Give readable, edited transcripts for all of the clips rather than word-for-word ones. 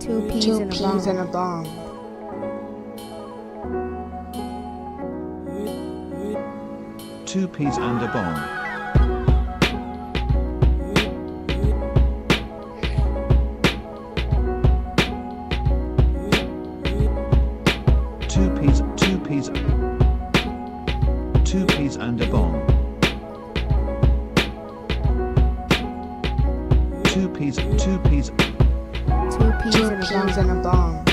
Two peas in a bong. Two peas and a bong. Two peas and a bong. Two peas in a bong.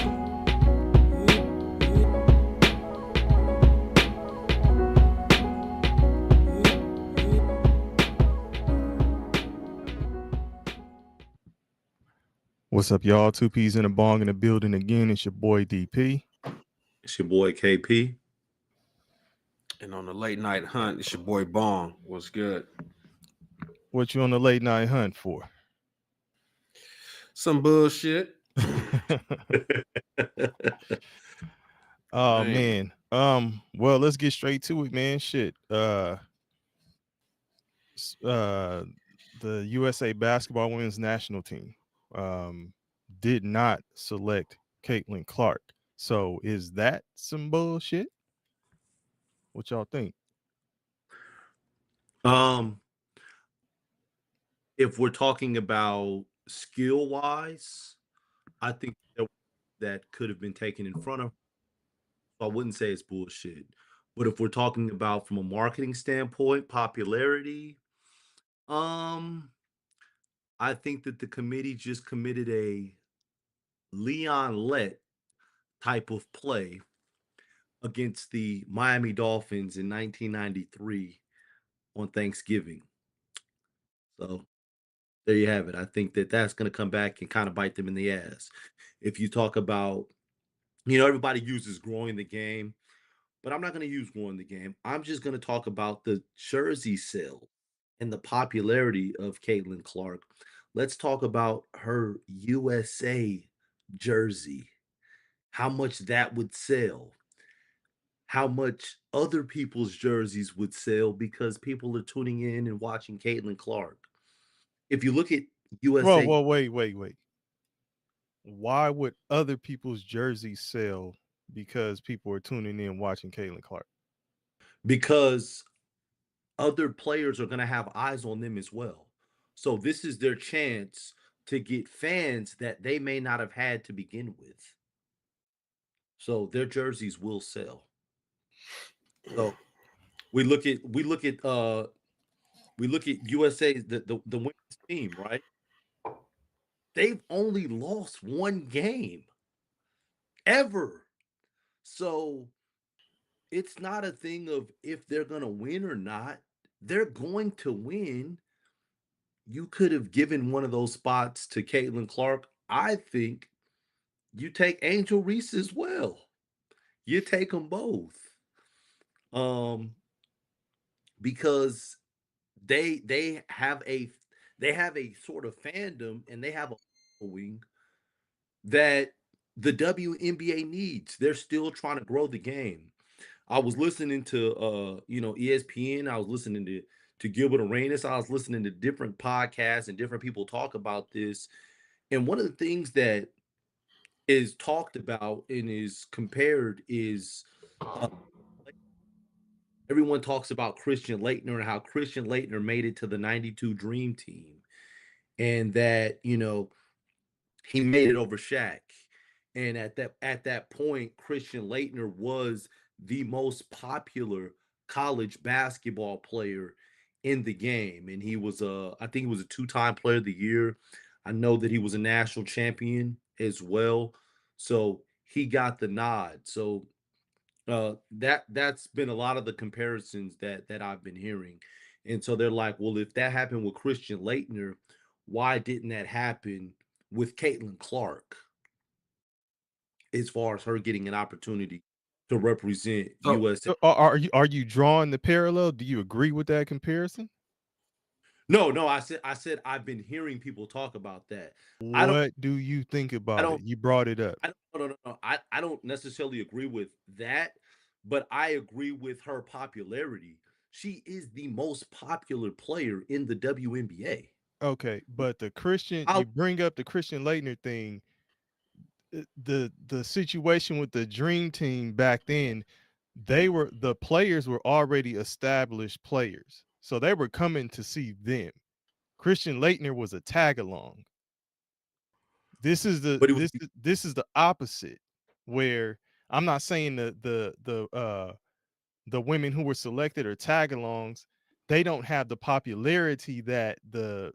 What's up, y'all? Two peas in a bong in the building again. It's your boy DP. It's your boy KP. And on the late night hunt, it's your boy Bong. What's good? What you on the late night hunt for? Some bullshit. Oh man. Well, let's get straight to it, man. Shit. The USA basketball women's national team did not select Caitlin Clark. So is that some bullshit? What y'all think? If we're talking about skill wise, I think that could have been taken in front of. So I wouldn't say it's bullshit. But if we're talking about from a marketing standpoint, popularity, I think that the committee just committed a Leon Lett type of play against the Miami Dolphins in 1993 on Thanksgiving. So there you have it. I think that that's going to come back and kind of bite them in the ass. If you talk about, everybody uses growing the game, but I'm not going to use growing the game. I'm just going to talk about the jersey sale and the popularity of Caitlin Clark. Let's talk about her USA jersey, how much that would sell, how much other people's jerseys would sell because people are tuning in and watching Caitlin Clark. If you look at USA, Whoa, wait. Why would other people's jerseys sell because people are tuning in watching Caitlin Clark? because other players are going to have eyes on them as well. So this is their chance to get fans that they may not have had to begin with. So their jerseys will sell. So we look at USA, the women's team, right? They've only lost one game ever. So it's not a thing of if they're going to win or not. They're going to win. You could have given one of those spots to Caitlin Clark. I think you take Angel Reese as well. You take them both. Because they have a sort of fandom and they have a following that the WNBA needs. They're still trying to grow the game. I was listening to ESPN. I was listening to Gilbert Arenas. I was listening to different podcasts and different people talk about this. And one of the things that is talked about and is compared is everyone talks about Christian Laettner and how Christian Laettner made it to the 92 Dream Team. And that, he made it over Shaq. And at that point, Christian Laettner was the most popular college basketball player in the game. And he was I think he was a two-time player of the year. I know that he was a national champion as well. So he got the nod. So that's been a lot of the comparisons that I've been hearing. And so they're like, well, if that happened with Christian Laettner, why didn't that happen with Caitlin Clark? As far as her getting an opportunity to represent USA. So are you drawing the parallel? Do you agree with that comparison? No, I said I've been hearing people talk about that. What do you think about it? You brought it up. No. I don't necessarily agree with that, but I agree with her popularity. She is the most popular player in the WNBA. Okay, but the Christian, you bring up the Christian Laettner thing. the situation with the dream team back then, the players were already established players, so they were coming to see them. Christian Laettner was a tag along. This is But it was this is the opposite, where I'm not saying the women who were selected are tag alongs. They don't have the popularity that the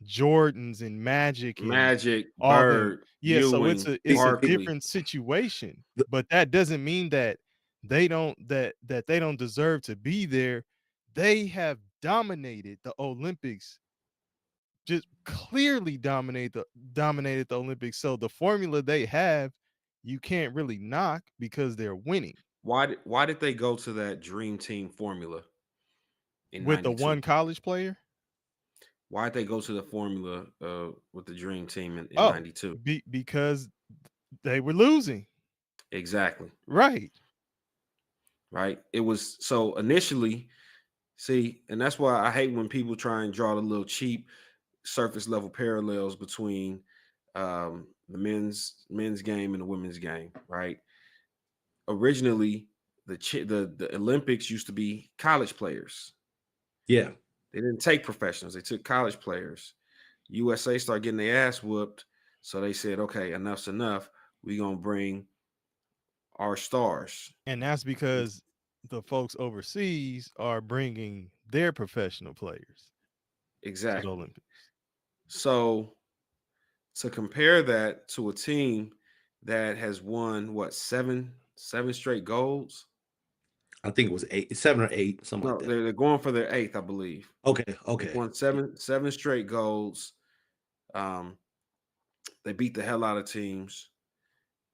Jordans and Magic and Magic, all them. Bird, Yeah, so Ewing, it's a Barkley. different situation, The- but that doesn't mean that they don't deserve to be there. They have dominated the Olympics, just clearly dominated the Olympics. So the formula they have, you can't really knock because they're winning Why did they go to that dream team formula in with the 92? one college player. Why did they go to the formula with the dream team in Oh, 92? because they were losing. Exactly. Right. Right. It was so initially, see, and that's why I hate when people try and draw the little cheap surface level parallels between the men's game and the women's game. Right. Originally, the Olympics used to be college players. Yeah. They didn't take professionals. They took college players. USA started getting their ass whooped. So they said, okay, enough's enough. We're going to bring our stars. And that's because the folks overseas are bringing their professional players to the Exactly. Olympics. So to compare that to a team that has won, what, seven straight golds? I think it was 7 or 8, something No, like that. they're going for their 8th, I believe. Okay. They won seven straight golds. They beat the hell out of teams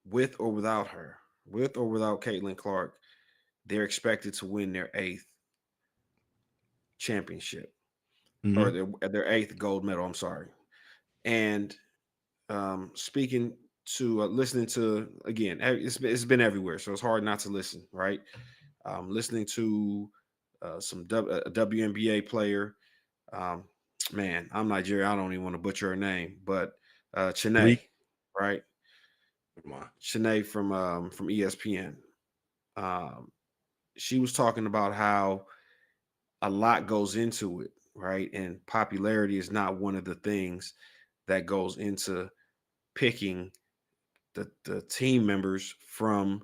with or without her, with or without Caitlin Clark. They're expected to win their 8th championship or their 8th gold medal. I'm sorry. And speaking to listening to, again, it's been everywhere, so it's hard not to listen, right? Listening to a WNBA player. Man, I'm Nigerian. I don't even want to butcher her name, but Chene, right? Chene from ESPN. She was talking about how a lot goes into it, right? And popularity is not one of the things that goes into picking the team members from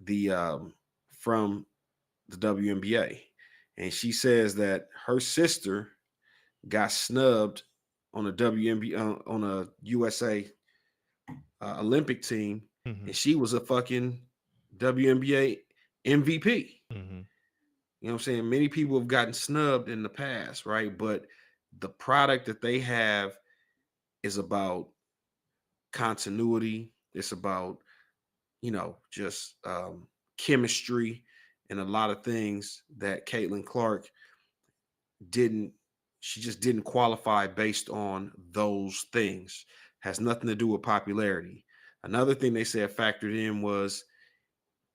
the WNBA. And she says that her sister got snubbed on a WNBA on a USA Olympic team, and she was a fucking WNBA MVP. You know what I'm saying? Many people have gotten snubbed in the past, right? But the product that they have is about continuity. It's about, just chemistry and a lot of things that Caitlin Clark she just didn't qualify based on those things. Has nothing to do with popularity. Another thing they said factored in was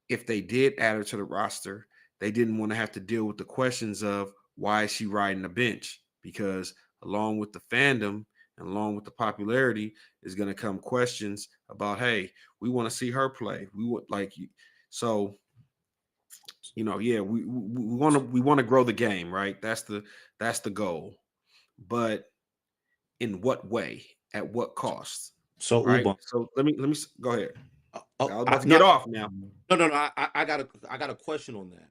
if they did add her to the roster, they didn't want to have to deal with the questions of why is she riding the bench? Because along with the fandom and along with the popularity is going to come questions about, hey, we want to see her play. We would like you. So, yeah, we want to grow the game, right? That's the goal. But in what way? At what cost? So, right? Ubon, So let me go ahead. I was about to no, get off now. No. I got a question on that.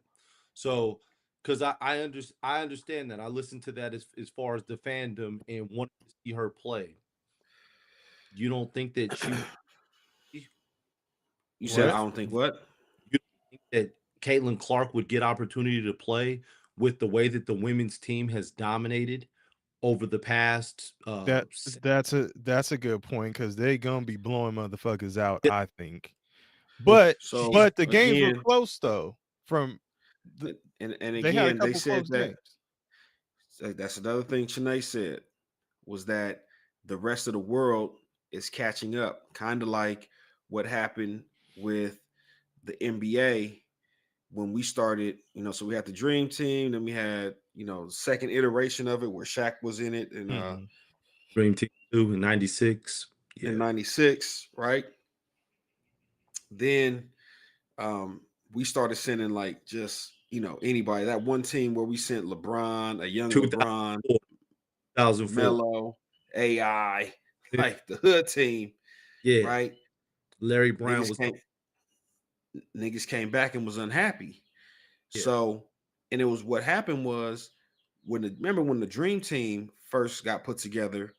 So, because I understand that. I listened to that as far as the fandom and wanted to see her play. You don't think that You said I don't think what? You don't think that Caitlin Clark would get opportunity to play with the way that the women's team has dominated over the past? That's a good point, because they gonna be blowing motherfuckers out, I think. But the games were close though. And they had a again, they couple said close that games. that's another thing Chene said was that the rest of the world is catching up, kind of like what happened with the NBA when we started. So we had the Dream Team, then we had second iteration of it where Shaq was in it, and Dream Team 2 in '96. in 96, right? Then we started sending like just anybody. That one team where we sent LeBron, a young LeBron, 2004. Melo, AI, like the hood team, Yeah. right? Larry Brown Niggas came back and was unhappy. Yeah. So, and it was what happened was remember when the Dream Team first got put together,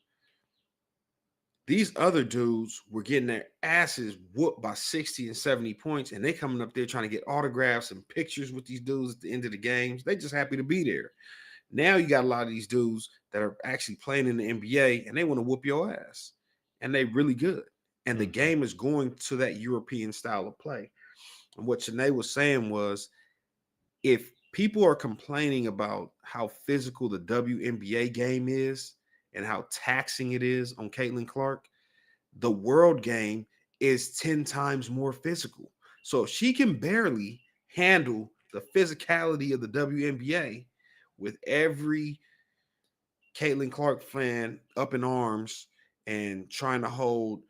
these other dudes were getting their asses whooped by 60 and 70 points, and they coming up there trying to get autographs and pictures with these dudes at the end of the games. They just happy to be there. Now you got a lot of these dudes that are actually playing in the NBA, and they want to whoop your ass, and they really good. And the game is going to that European style of play. And what Shanae was saying was, if people are complaining about how physical the WNBA game is and how taxing it is on Caitlin Clark, the world game is 10 times more physical. So if she can barely handle the physicality of the WNBA with every Caitlin Clark fan up in arms and trying to hold,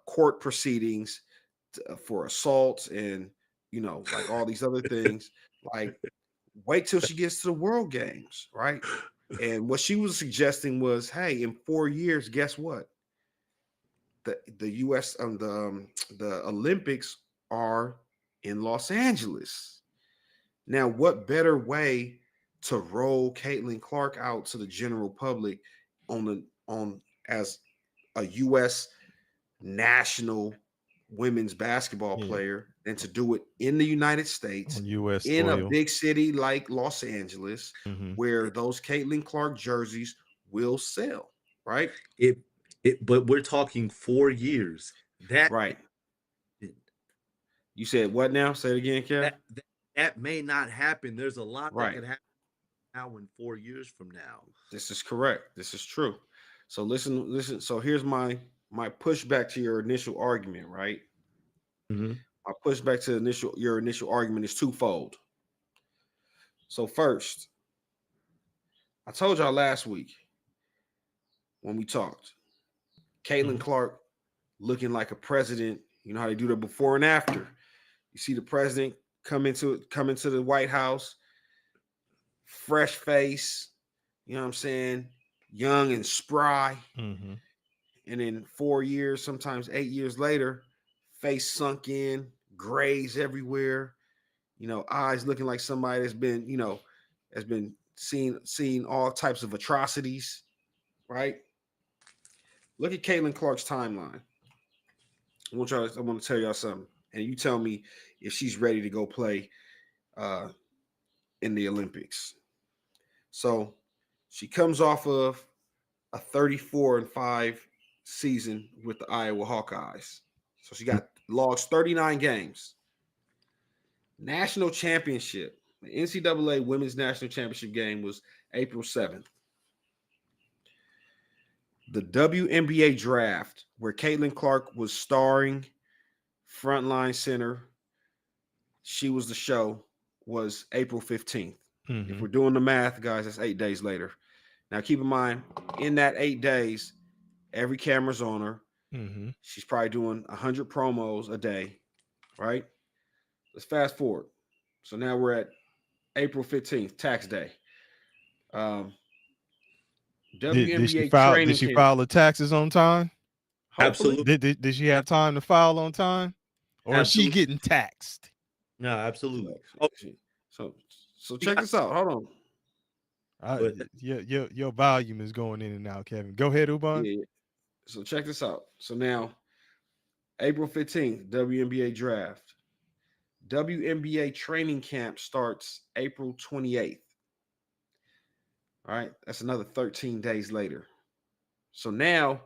court proceedings for assaults and, like all these other things, like wait till she gets to the world games, right? And what she was suggesting was, hey, in 4 years, guess what? The US the Olympics are in Los Angeles. Now, what better way to roll Caitlin Clark out to the general public on as a US national women's basketball player than to do it in the United States, on US in soil. a big city like Los Angeles, where those Caitlin Clark jerseys will sell, right? But we're talking 4 years. That Right. You said what now? Say it again, Kev. That may not happen. There's a lot that Right. could happen now in 4 years from now. This is correct. This is true. So listen. So here's my pushback to your initial argument, right? My pushback to your initial argument is twofold. So first, I told y'all last week when we talked, Caitlin Clark looking like a president. You know how they do the before and after. You see the president come into the White House, fresh face, you know what I'm saying, young and spry. And in 4 years, sometimes 8 years later, face sunk in, grays everywhere, eyes looking like somebody that's been seeing all types of atrocities, right? Look at Caitlin Clark's timeline. I want to tell y'all something, and you tell me if she's ready to go play in the Olympics. So she comes off of a 34-5 season with the Iowa Hawkeyes. So she logs 39 games. National championship, the NCAA Women's National Championship game was April 7th. The WNBA draft, where Caitlin Clark was starring frontline center, she was the show, was April 15th. If we're doing the math, guys, that's 8 days later. Now, keep in mind, in that 8 days, every camera's on her. She's probably doing 100 promos a day, right? Let's fast forward. So now we're at April 15th, tax day. Did she file the taxes on time? Absolutely. Did she have time to file on time? Or is she getting taxed? No, absolutely. So check this out. Hold on. Your volume is going in and out, Kevin. Go ahead, Uban. Yeah. So check this out. So now, April 15th, WNBA draft. WNBA training camp starts April 28th. All right. That's another 13 days later. So now,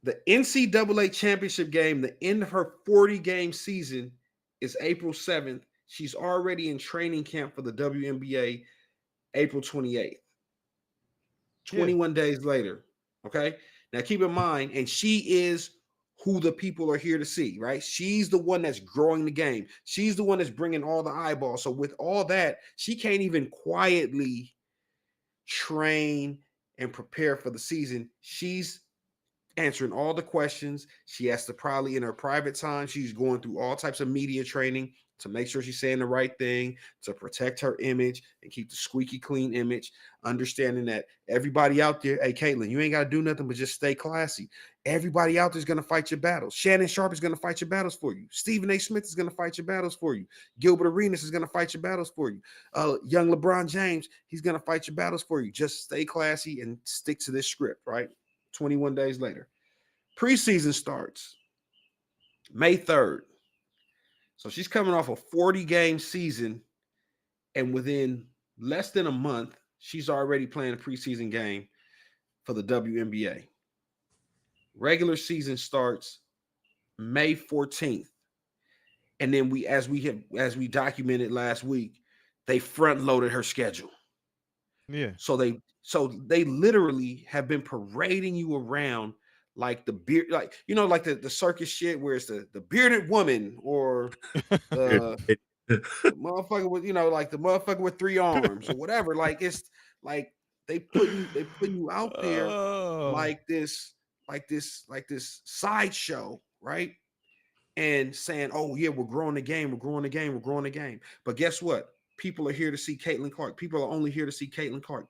the NCAA championship game, the end of her 40-game season, is April 7th. She's already in training camp for the WNBA April 28th. 21 days later. Okay. Now keep in mind, and she is who the people are here to see, right? She's the one that's growing the game. She's the one that's bringing all the eyeballs. So with all that, she can't even quietly train and prepare for the season. She's answering all the questions. She has to probably in her private time, she's going through all types of media training to make sure she's saying the right thing, to protect her image and keep the squeaky clean image, understanding that everybody out there, hey, Caitlin, you ain't got to do nothing but just stay classy. Everybody out there is going to fight your battles. Shannon Sharp is going to fight your battles for you. Stephen A. Smith is going to fight your battles for you. Gilbert Arenas is going to fight your battles for you. Young LeBron James, he's going to fight your battles for you. Just stay classy and stick to this script, right? 21 days later. Preseason starts May 3rd. So she's coming off a 40-game season, and within less than a month, she's already playing a preseason game for the WNBA. Regular season starts May 14th. And then as we documented last week, they front-loaded her schedule. Yeah. So they literally have been parading you around like the beard, like like the circus shit where it's the bearded woman or the motherfucker with like the motherfucker with 3 arms or whatever. Like it's like they putting you out there like this sideshow, right? And saying, oh yeah, we're growing the game. But guess what? People are here to see Caitlin Clark. People are only here to see Caitlin Clark.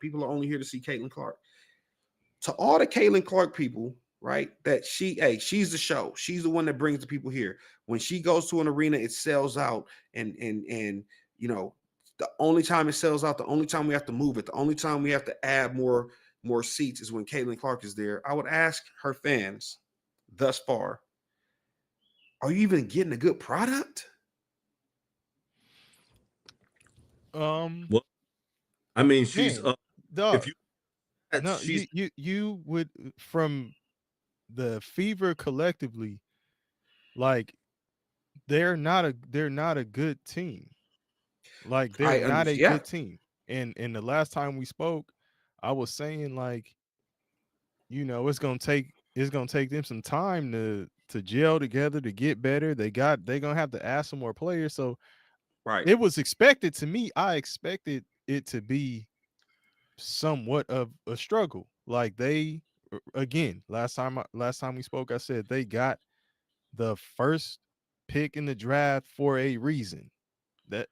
To all the Caitlin Clark people, right? That she's the show. She's the one that brings the people here. When she goes to an arena, it sells out. And the only time it sells out, the only time we have to move it, the only time we have to add more seats is when Caitlin Clark is there. I would ask her fans thus far, are you even getting a good product? Well, I mean, she's dog. if you No, she's you would from the Fever collectively, like they're not a good team. Like they're not a good team. And the last time we spoke, I was saying like, it's gonna take them some time to gel together to get better. They're gonna have to add some more players. So right, it was expected to me. I expected it to be somewhat of a struggle. Like they again, last time we spoke, I said they got the first pick in the draft for a reason. That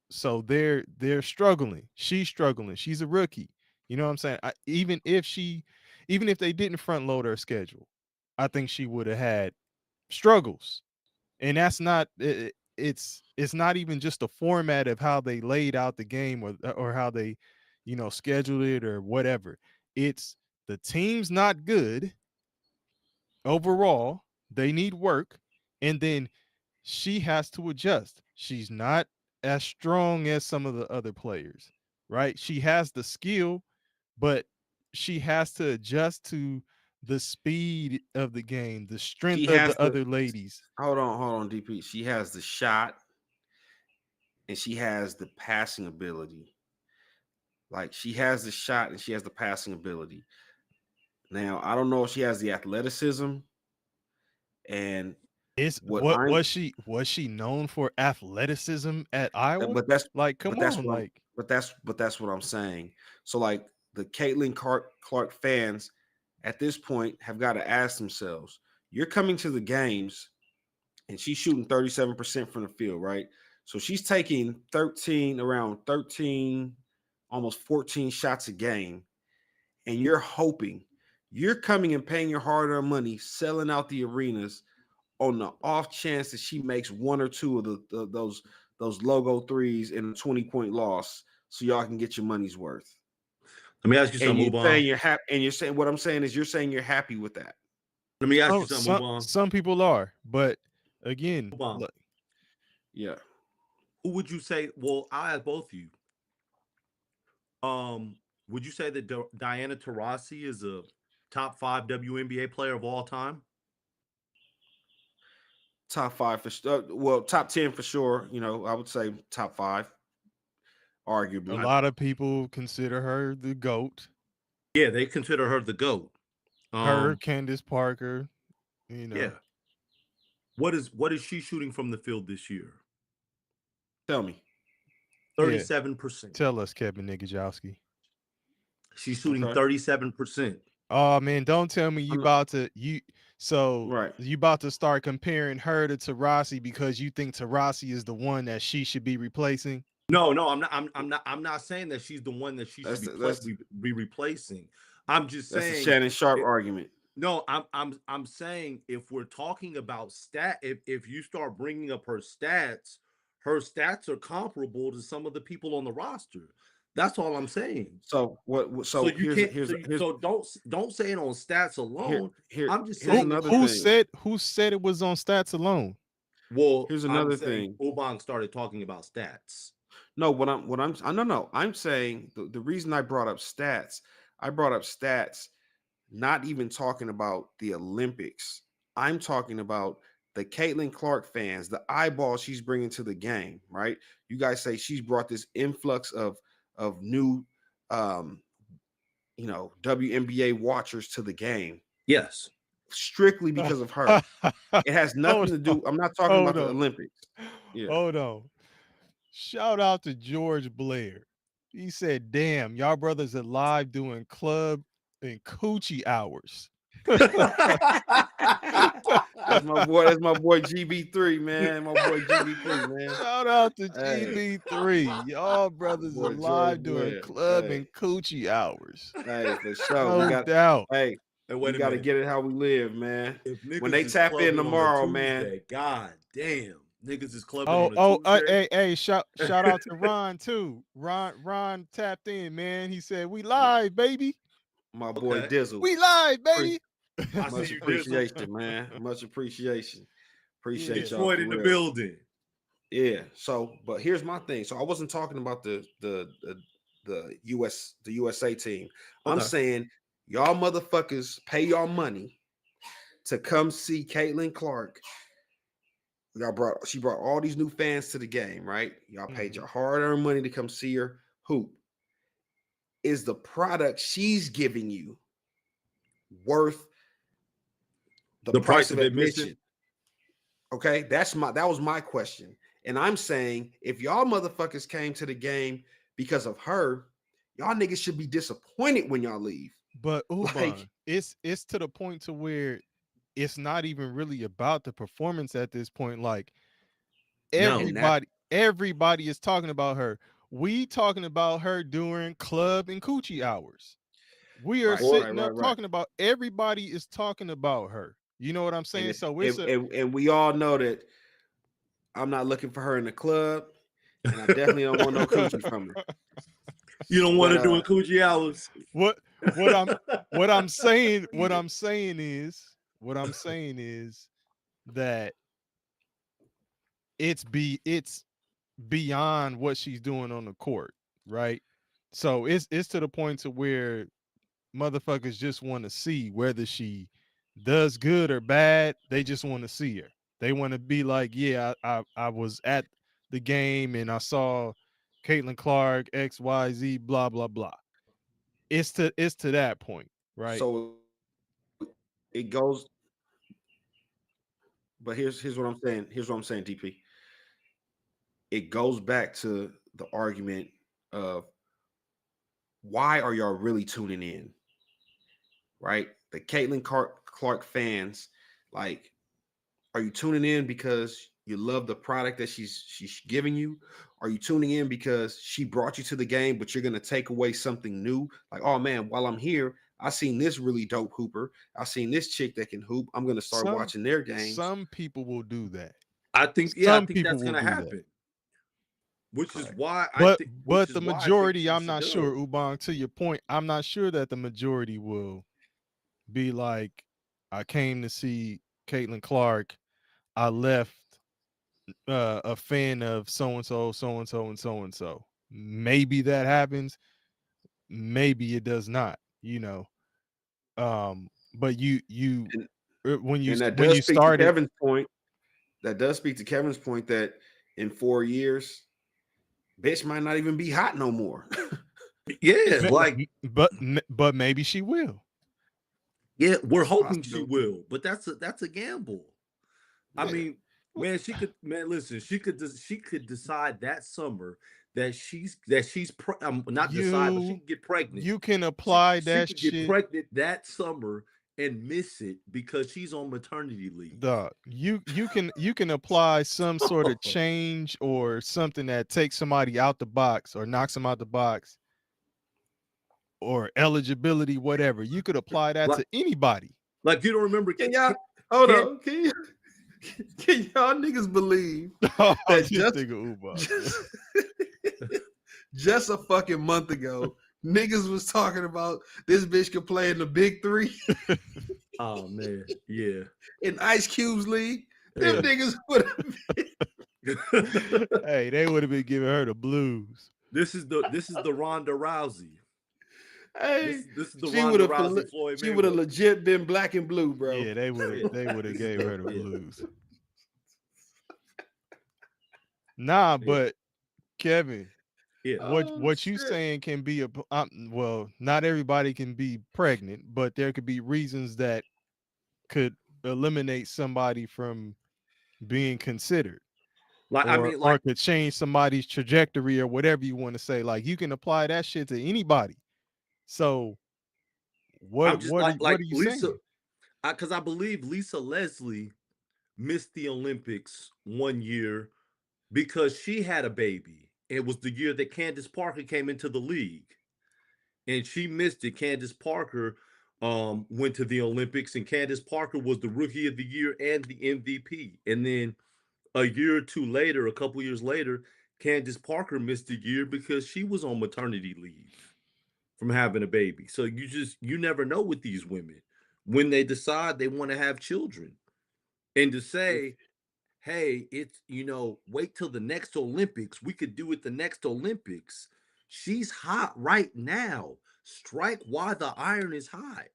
so they're struggling. She's struggling. She's a rookie. You know what I'm saying? Even if they didn't front load her schedule, I think she would have had struggles. And that's not it's not even just the format of how they laid out the game or how they scheduled it or whatever. It's the team's not good overall. They need work, and then she has to adjust. She's not as strong as some of the other players, right? She has the skill, but she has to adjust to the speed of the game, the strength of the other ladies. Hold on, DP. She has the shot and she has the passing ability. Like she has the shot and she has the passing ability. Now, I don't know if she has the athleticism and was she known for athleticism at Iowa? But that's like, come but that's on, what like, but that's what I'm saying. So like the Caitlin Clark fans at this point have got to ask themselves, you're coming to the games and she's shooting 37% from the field, right? So she's taking around 13, almost 14 shots a game. And you're coming and paying your hard-earned money, selling out the arenas on the off chance that she makes 1 or 2 of those logo threes in a 20-point loss, so y'all can get your money's worth. Let me ask you something. You're saying what I'm saying is you're saying you're happy with that. Let me ask you something. Some people are, but again, look, yeah. Who would you say? Well, I'll ask both of you. Would you say that Diana Taurasi is a top 5 WNBA player of all time? Top 5 for sure. Well, top 10 for sure. I would say top 5. Arguably, a lot of people consider her the GOAT. Yeah, they consider her the GOAT. Her, Candace Parker. Yeah. What is she shooting from the field this year? Tell me. 37%. Tell us, Kevin Nigajowski. She's shooting 37%. Oh man, don't tell me I'm not- right. you about to start comparing her to Tarasi because you think Tarasi is the one that she should be replacing. No, I'm not. I'm not saying that she's the one that she should That's be replacing. I'm just that's the saying. Shannon Sharp argument. No, I'm saying if we're talking about if you start bringing up her stats are comparable to some of the people on the roster. That's all I'm saying. So what? So So you can't. So don't say it on stats alone. I'm just here's saying another Who thing. said it was on stats alone? Well, Here's I'm another saying thing. Obang started talking about stats. No, no. I'm saying the reason I brought up stats, not even talking about the Olympics. I'm talking about the Caitlin Clark fans, the eyeballs she's bringing to the game, right? You guys say she's brought this influx of new, WNBA watchers to the game Yes. strictly because of her. It has nothing to do. I'm not talking about the Olympics. Yeah. Hold on. Shout out to George Blair. He said, "Damn, y'all brothers are live doing club and coochie hours." That's my boy. That's my boy GB3, man. My boy GB3, man. Shout out to Hey. GB3. Y'all brothers are Boy, live George doing Blair. club Hey. and coochie hours. Hey, for sure. No doubt. Hey, And we wait a got to minute. get it how we live, man. If niggas When they is tap in clubbing on a tomorrow, man. Tuesday, God damn, niggas is clubbing on a Tuesday. Hey, shout out to Ron too. Ron tapped in, man. He said, "We live, baby. My boy Okay. Dizzle. We live, baby." I Much see you, Dizzle. appreciation, man. Much appreciation. Appreciate y'all. Detroit for in the real. building. Yeah. So, but here's my thing. So I wasn't talking about the USA team. I'm Okay. saying y'all motherfuckers pay y'all money to come see Caitlin Clark. She brought all these new fans to the game, right? Y'all paid your hard-earned money to come see her hoop. Is the product she's giving you worth the price of admission? Okay, that was my question. And I'm saying if y'all motherfuckers came to the game because of her, y'all niggas should be disappointed when y'all leave. But Like, it's to the point to where it's not even really about the performance at this point. Like everybody is talking about her. We talking about her during club and coochie hours. We are sitting up talking about, everybody is talking about her. You know what I'm saying? And we all know that I'm not looking for her in the club, and I definitely don't want no coochie from her. You don't want to do coochie hours. What I'm saying is that it's beyond what she's doing on the court, right? So it's to the point to where motherfuckers just want to see whether she does good or bad. They just want to see her. They want to be like, yeah, I was at the game and I saw Caitlin Clark, XYZ, blah, blah, blah. It's to that point, right? So it goes, but here's what I'm saying. Here's what I'm saying, DP. It goes back to the argument of why are y'all really tuning in? Right? The Caitlin Clark fans, like, are you tuning in because you love the product that she's giving you? Are you tuning in because she brought you to the game, but you're gonna take away something new? Like, oh man, while I'm here, I seen this really dope hooper. I seen this chick that can hoop. I'm gonna start watching their games. Some people will do that. I think that's gonna happen. Which is why but the majority, I'm not sure, Ubang, to your point, I'm not sure that the majority will be like, I came to see Caitlin Clark. I left a fan of so-and-so, so-and-so, and so-and-so. Maybe that happens. Maybe it does not, you know. But when you started, Kevin's point, that does speak to Kevin's point that in 4 years, bitch might not even be hot no more. Yeah, like, but maybe she will. Yeah, we're hoping she will, but that's a gamble. Yeah. I mean, man, listen, she could decide that summer that she's not decide, but she You can get pregnant. you can apply She that could get shit, pregnant that summer and miss it because she's on maternity leave. dog. You can apply some sort of change or something that takes somebody out the box or knocks them out the box or eligibility, whatever. You could apply that Like, to anybody. like you don't remember? Can y'all hold can- on? Can y'all niggas believe Oh, that this just, nigga Uba. just a fucking month ago, niggas was talking about this bitch could play in the Big Three Oh man, yeah. in Ice Cube's league? Them Yeah. niggas would have. Hey, they would have been giving her the blues. This is the Ronda Rousey. Hey, This is the she Ronda would Rousey have. Floyd She would have Mayweather. legit been black and blue, bro. Yeah, they would have gave her the Yeah. blues. Nah, Yeah. but Kevin, Yeah. what you saying can be well, not everybody can be pregnant, but there could be reasons that could eliminate somebody from being considered. Like Or could change somebody's trajectory or whatever you want to say. Like you can apply that shit to anybody. So I'm just what like are you Lisa, saying? because I believe Lisa Leslie missed the Olympics one year because she had a baby. It was the year that Candace Parker came into the league, and she missed it. Candace Parker went to the Olympics, and Candace Parker was the Rookie of the Year and the MVP. And then a year or two later, a couple years later, Candace Parker missed a year because she was on maternity leave from having a baby. So you never know with these women when they decide they want to have children. And to say, hey, it's, wait till the next Olympics. We could do it the next Olympics. She's hot right now. Strike while the iron is hot.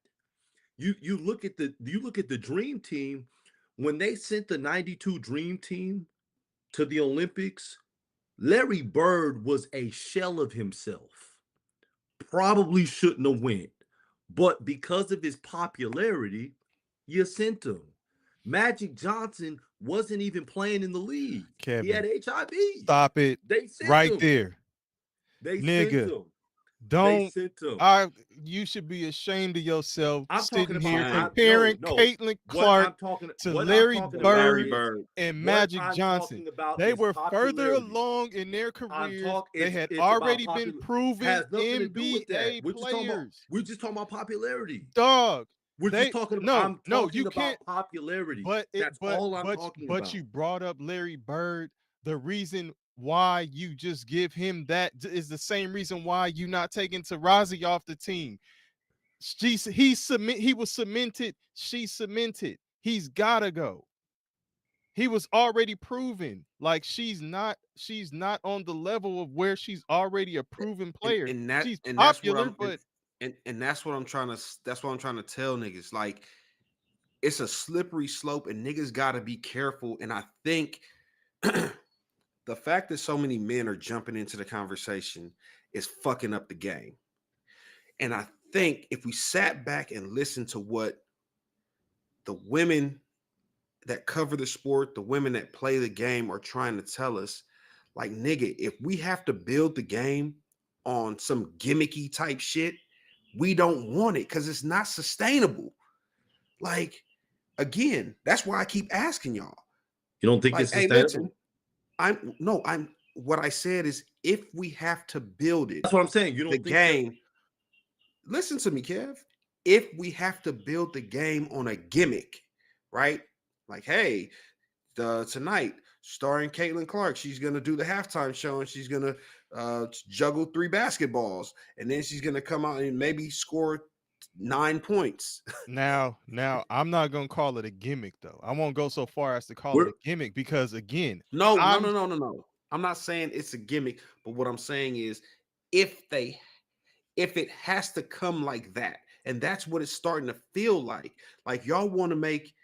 You look at the dream team when they sent the 92 dream team to the Olympics. Larry Bird was a shell of himself. Probably shouldn't have went, but because of his popularity, you sent him. Magic Johnson wasn't even playing in the league. Kevin, he had HIV. Stop it They sent right him. there. They Nigga, sent him. Don't They sent him. you should be ashamed of yourself I'm talking sitting about here I- comparing no. Caitlin What Clark I'm talking to what I'm Larry talking Bird Larry about is- Bird. and what Magic I'm Johnson. talking about They is were further popularity. along in their careers. They had it's about already been proven has nothing to do with that. NBA We're players. just talking about popularity. Dog. We're They- just talking no, about I'm no, talking you about can't- popularity. But That's all I'm talking about. But you brought up Larry Bird. The reason why you just give him that is the same reason why you not taking Tarazi off the team. He was cemented. She cemented. He's gotta go. He was already proven. Like she's not on the level of where she's already a proven player. And that She's and that's what popular, I'm but and that's what I'm trying to tell niggas. Like it's a slippery slope and niggas gotta be careful. And I think the fact that so many men are jumping into the conversation is fucking up the game. And I think if we sat back and listened to what the women that cover the sport, the women that play the game are trying to tell us, like, nigga, if we have to build the game on some gimmicky type shit, we don't want it because it's not sustainable. Like, again, that's why I keep asking y'all. You don't think Like, it's hey, sustainable? listen, what I said is if we have to build it, That's what I'm saying. You don't the think game. Listen to me, Kev. If we have to build the game on a gimmick, right? Like, hey, tonight, starring Caitlin Clark, she's gonna do the halftime show and she's gonna juggle 3 basketballs, and then she's gonna come out and maybe score 9 points. now I'm not gonna call it a gimmick though. I won't go so far as to call it a gimmick because again, No. I'm- I'm not saying it's a gimmick, but what I'm saying is if it has to come like that, and that's what it's starting to feel like y'all want to make,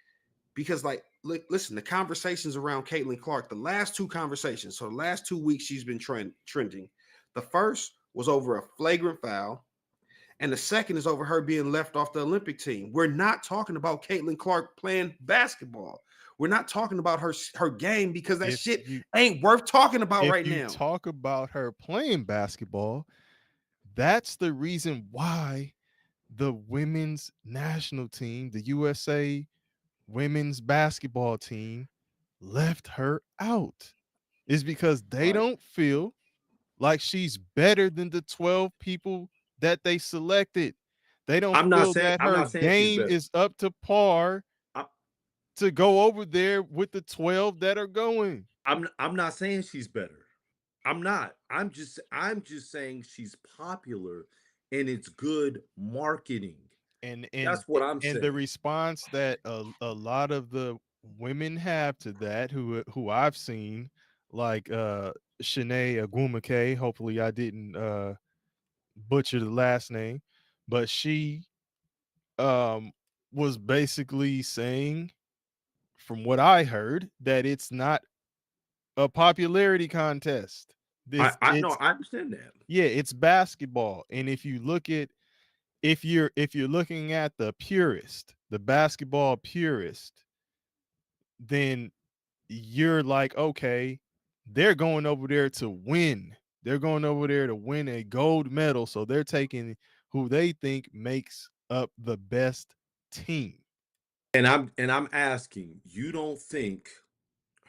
because like, listen, the conversations around Caitlin Clark, the last 2 conversations, so the last 2 weeks she's been trending. The first was over a flagrant foul, and the second is over her being left off the Olympic team. We're not talking about Caitlin Clark playing basketball. We're not talking about her game because that If shit you ain't worth talking about if right you now. talk about her playing basketball, that's the reason why the women's national team, the USA women's basketball team, left her out. Is because they Right. don't feel like she's better than the 12 people that they selected. They don't I'm feel that her not saying she's game better. is up to par I- to go over there with the 12 that are going. I'm not saying she's better. I'm not. I'm just saying she's popular and it's good marketing. And That's what I'm and the saying. response that a lot of the women have to that who I've seen, like Shanae Agumake, hopefully I didn't butcher the last name, but she was basically saying, from what I heard, that it's not a popularity contest. This I know, it's I understand that. yeah, it's basketball. And if you look at if you're looking at the purist, the basketball purist, then you're like, okay, they're going over there to win. They're going over there to win a gold medal. So they're taking who they think makes up the best team. And I'm asking, you don't think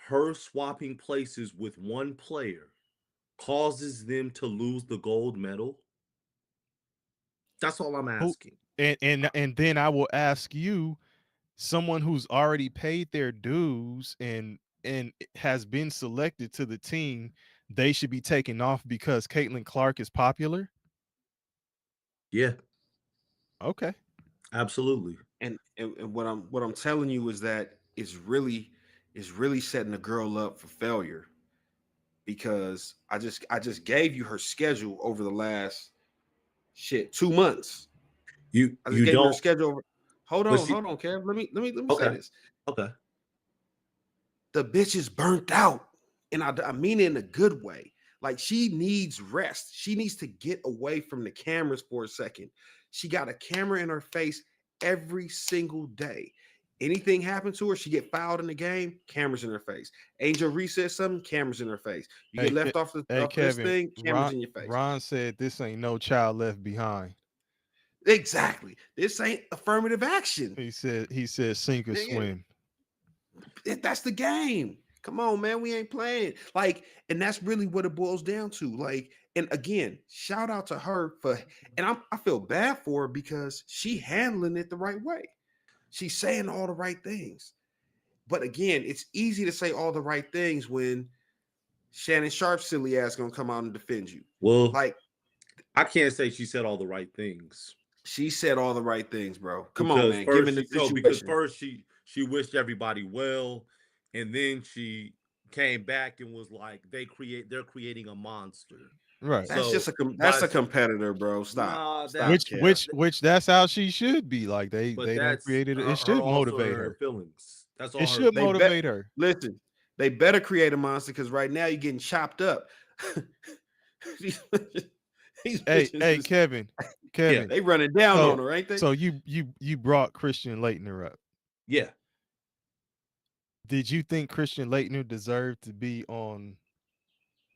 her swapping places with one player causes them to lose the gold medal? That's all I'm Who asking. and then I will ask you, someone who's already paid their dues and has been selected to the team, they should be taken off because Caitlin Clark is popular. Yeah, Okay. absolutely. And what I'm telling you is that it's really setting the girl up for failure, because I just gave you her schedule over the last 2 months. I just You gave you her don't, schedule over. Hold but on, she, Kev. Let me say okay, this. okay. The bitch is burnt out, and I mean it in a good way. Like, she needs rest. She needs to get away from the cameras for a second. She got a camera in her face every single day. Anything happened to her, she get fouled in the game, cameras in her face. Angel Reese said something, cameras in her face. You Hey, get left off hey this Kevin, thing, cameras in your face. Ron said this ain't No Child Left Behind. Exactly. This ain't affirmative action. He said sink or Nigga, swim. that's the game. Come on, man. We ain't playing. Like, and that's really what it boils down to. Like, and again, shout out to her for, and I feel bad for her because she handling it the right way. She's saying all the right things. But again, it's easy to say all the right things when Shannon Sharp's silly ass gonna come out and defend you. Well, Like, I can't say she said all the right things. she said all the right things, bro. Come on, Because man. Given first the she no, because situation. first she wished everybody well, and then she came back and was like, they're creating a monster. Right. That's So just that's by a competitor, bro. Stop. nah, Stop, Kev. Which that's how she should be. Like but they done that's created it. her, It her should also in motivate her her. feelings. That's It all her should They feelings. bet. motivate her. Listen, they better create a monster, because right now you're getting chopped up. these bitches Hey, is, Kevin, Yeah, they running down So on her, ain't they? so you brought Christian Leitner up. yeah. Did you think Christian Leitner deserved to be on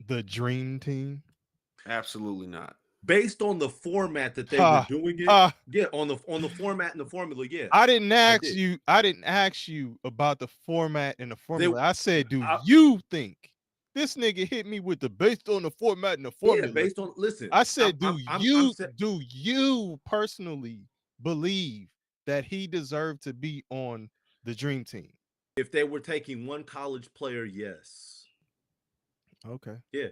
the Dream Team? Absolutely not. Based on the format that they were Ha doing it, ha. yeah, on the format and the formula, yeah. I didn't ask did. you. I didn't ask you about the format and the formula. I said, do I- you think this nigga hit me with the based on the format and the Yeah, formula? based on listen. I said, do I'm you personally believe that he deserved to be on the Dream Team? if they were taking one college player, yes. Okay. Yeah.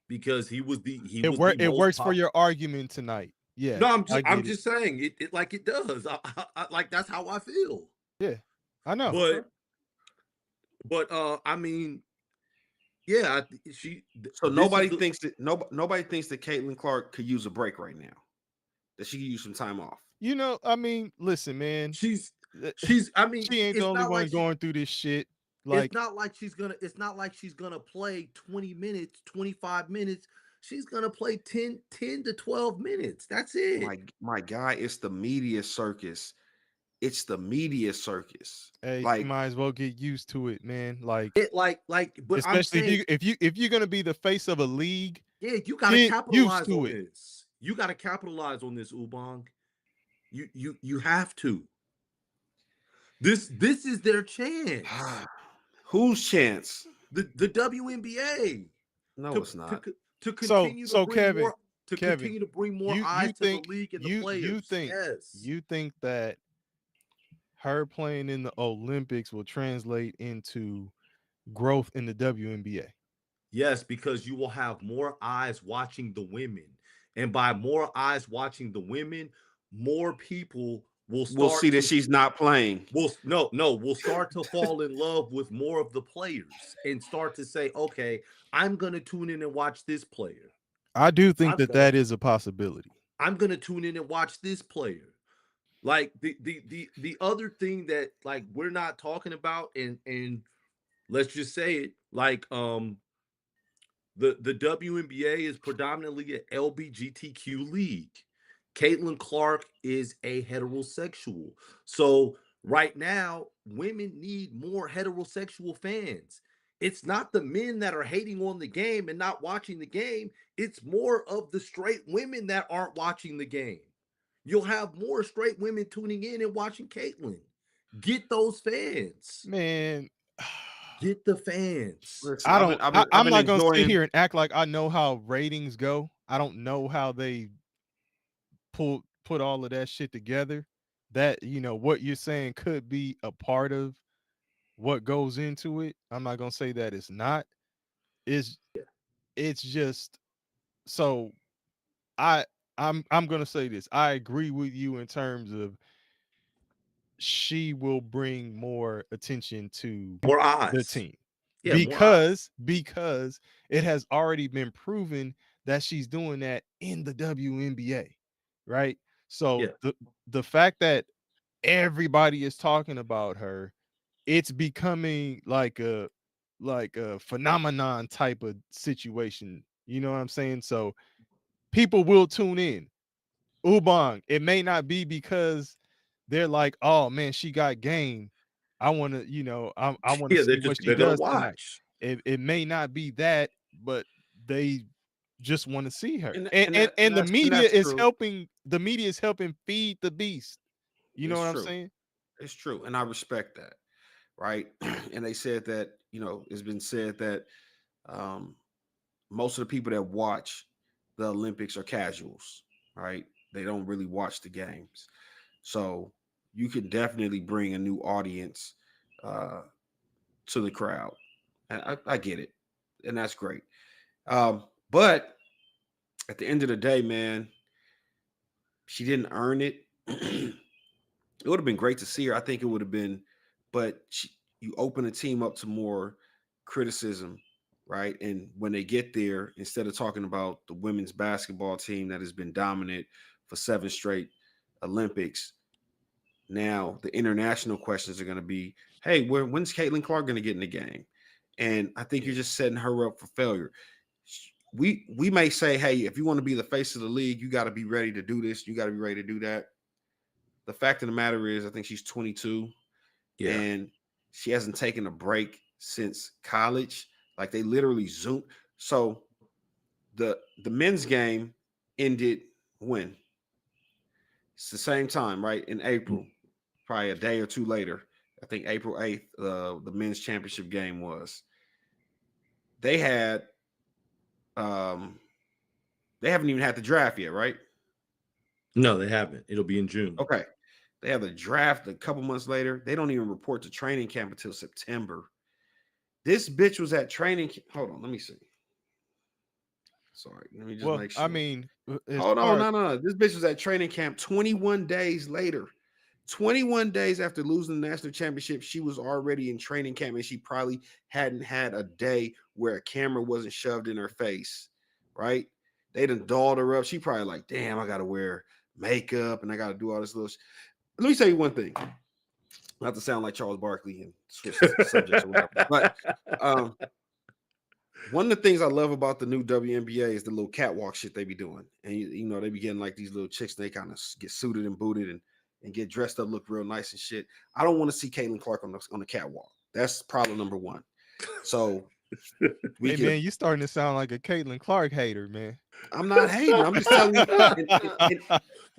Because he was the It most works for your argument tonight. Yeah. No, I I'm get it. just saying it like it does. I like that's how I feel. Yeah. I know. But I mean, yeah, So this is nobody thinks that Caitlin Clark could use a break right now. That she could use some time off. You know, I mean, listen, man. she's I mean, She ain't the it's only not one like going through this shit. Like, it's not like she's gonna play 20 minutes, 25 minutes. She's gonna play 10 to 12 minutes. That's it. My guy, it's the media circus. It's the media circus. Hey, you Like, might as well get used to it, man. Like, But I'm especially saying, if you're gonna be the face of a league, yeah, you got to get used capitalize to on it. this. You got to capitalize on this, Ubong. You have to. This is their chance. whose chance? The WNBA No, it's not. to continue to bring Kevin, more Kevin, continue to bring more you eyes to the think league and the you players. think Yes. you think that her playing in the Olympics will translate into growth in the WNBA? Yes, because you will have more eyes watching the women. And by more eyes watching the women, more people will We'll see start that to she's not playing. we'll start to fall in love with more of the players and start to say, okay, I'm gonna tune in and watch this player. I do think I'm that gonna that is a possibility. I'm gonna tune in and watch this player. Like the other thing that like we're not talking about, and let's just say it, like the WNBA is predominantly an LGBTQ league. Caitlin Clark is a heterosexual. So right now, women need more heterosexual fans. It's not the men that are hating on the game and not watching the game. It's more of the straight women that aren't watching the game. You'll have more straight women tuning in and watching Caitlin. Get those fans. Man, Listen, Get the fans. I don't. I've I'm been not gonna sit enjoying. here and act like I know how ratings go. I don't know how they put all of that shit together. That what you're saying could be a part of what goes into it. I'm not gonna say that it's not. It's it's just so I I'm gonna say this. I agree with you in terms of she will bring more attention to More the eyes. team Yeah, more eyes. because it has already been proven that she's doing that in the WNBA, right? So Yeah. the fact that everybody is talking about her, it's becoming like a phenomenon type of situation. You know what I'm saying? So people will tune in. Ubang, it may not be because they're like, oh man, she got game. I want to, I want to Yeah, see what she they're gonna does tonight. watch. It may not be that, but they just want to see her. And And and and, that and and the that's and media that's is true. helping feed the beast. You know It's what I'm true. saying? It's true, and I respect that, right? And they said that it's been said that um, most of the people that watch the Olympics are casuals, right? They don't really watch the games, so you can definitely bring a new audience uh, to the crowd, and I get it, and that's great. But at the end of the day, man, she didn't earn it. It would have been great to see her. I think it would have been, but you open a team up to more criticism, right? And when they get there, instead of talking about the women's basketball team that has been dominant for 7 straight Olympics, now the international questions are going to be, hey, when's Caitlin Clark going to get in the game? And I think you're just setting her up for failure. We may say, hey, if you want to be the face of the league, you got to be ready to do this. You got to be ready to do that. The fact of the matter is, I think she's 22 Yeah. and she hasn't taken a break since college. Like they literally zoomed. So the men's game ended when? It's the same time, right? In April, probably a day or two later. I think April 8th, the men's championship game was. They had they haven't even had the draft yet, right? No, they haven't. It'll be in June. Okay. They have the draft a couple months later. They don't even report to training camp until September. This bitch was at training. Hold on, let me see. Sorry, let me just Well, make sure. I mean, as Hold on, far no. This bitch was at training camp 21 days later. 21 days after losing the national championship, she was already in training camp, and she probably hadn't had a day where a camera wasn't shoved in her face, right? They done dolled her up. She probably like, damn, I gotta wear makeup and I gotta do all this little. Let me tell you one thing. Not to sound like Charles Barkley and switch subjects or whatever, but one of the things I love about the new WNBA is the little catwalk shit they be doing, and they be getting like these little chicks. And they kind of get suited and booted, and and get dressed up, look real nice and shit. I don't want to see Caitlin Clark on the catwalk. That's problem number one. So Hey man, you starting to sound like a Caitlin Clark hater, man. I'm not hating. I'm just telling you.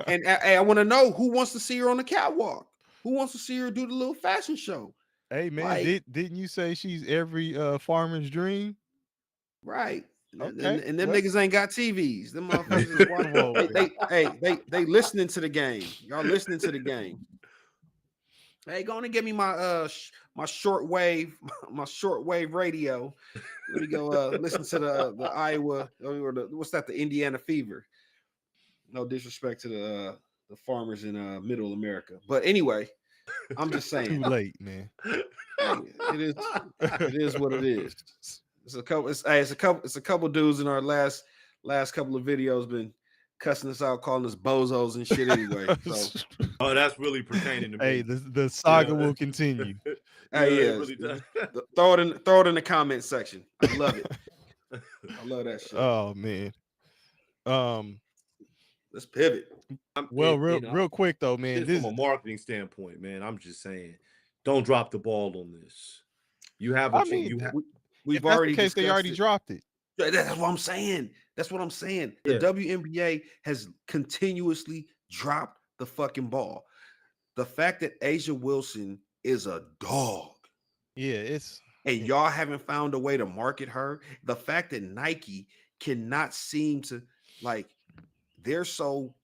And I want to know who wants to see her on the catwalk. Who wants to see her do the little fashion show? Hey man, Like, didn't you say she's every farmer's dream? right. Okay. And them niggas ain't got TVs. Them motherfuckers is watching. They listening to the game. Y'all listening to the game. Hey, go on and give me my my shortwave radio. Let me go listen to the Iowa or what's that? The Indiana Fever. No disrespect to the farmers in Middle America, but anyway, I'm just saying. Too late, man. It is what it is. It's a couple dudes in our last couple of videos been cussing us out, calling us bozos and shit anyway. So that's really pertaining to me. Hey, the saga will continue. Hey, yeah, really throw it in the comment section. I love it. I love that shit. Oh man. Let's pivot. Real quick though, man. From a marketing standpoint, man, I'm just saying, don't drop the ball on this. You have what you have. We've already the case, they already dropped it. That's what I'm saying. That's what I'm saying. The WNBA has continuously dropped the fucking ball. The fact that Asia Wilson is a dog. Yeah, and y'all haven't found a way to market her. The fact that Nike cannot seem to, like, they're so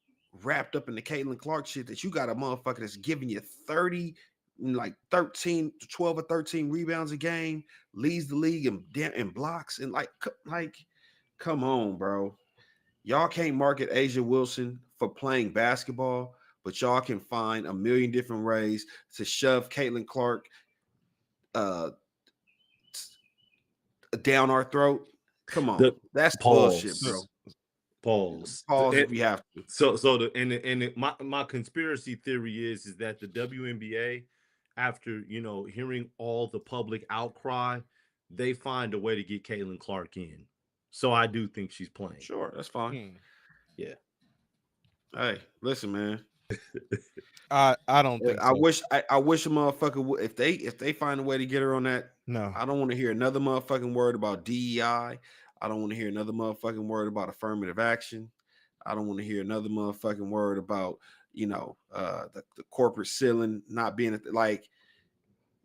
wrapped up in the Caitlin Clark shit that you got a motherfucker that's giving you 13 or 13 rebounds a game, leads the league in blocks, and like come on, bro. Y'all can't market Asia Wilson for playing basketball, but y'all can find a million different ways to shove Caitlin Clark down our throat. Come on, that's bullshit, bro. Pause if you have to. So my conspiracy theory is that the WNBA, after hearing all the public outcry, they find a way to get Caitlin Clark in. So I do think she's playing. Sure, that's fine. Yeah. Hey, listen, man. I don't think so. I wish a motherfucker would, if they find a way to get her on that. No, I don't want to hear another motherfucking word about DEI. I don't want to hear another motherfucking word about affirmative action. I don't want to hear another motherfucking word about the corporate ceiling not being like,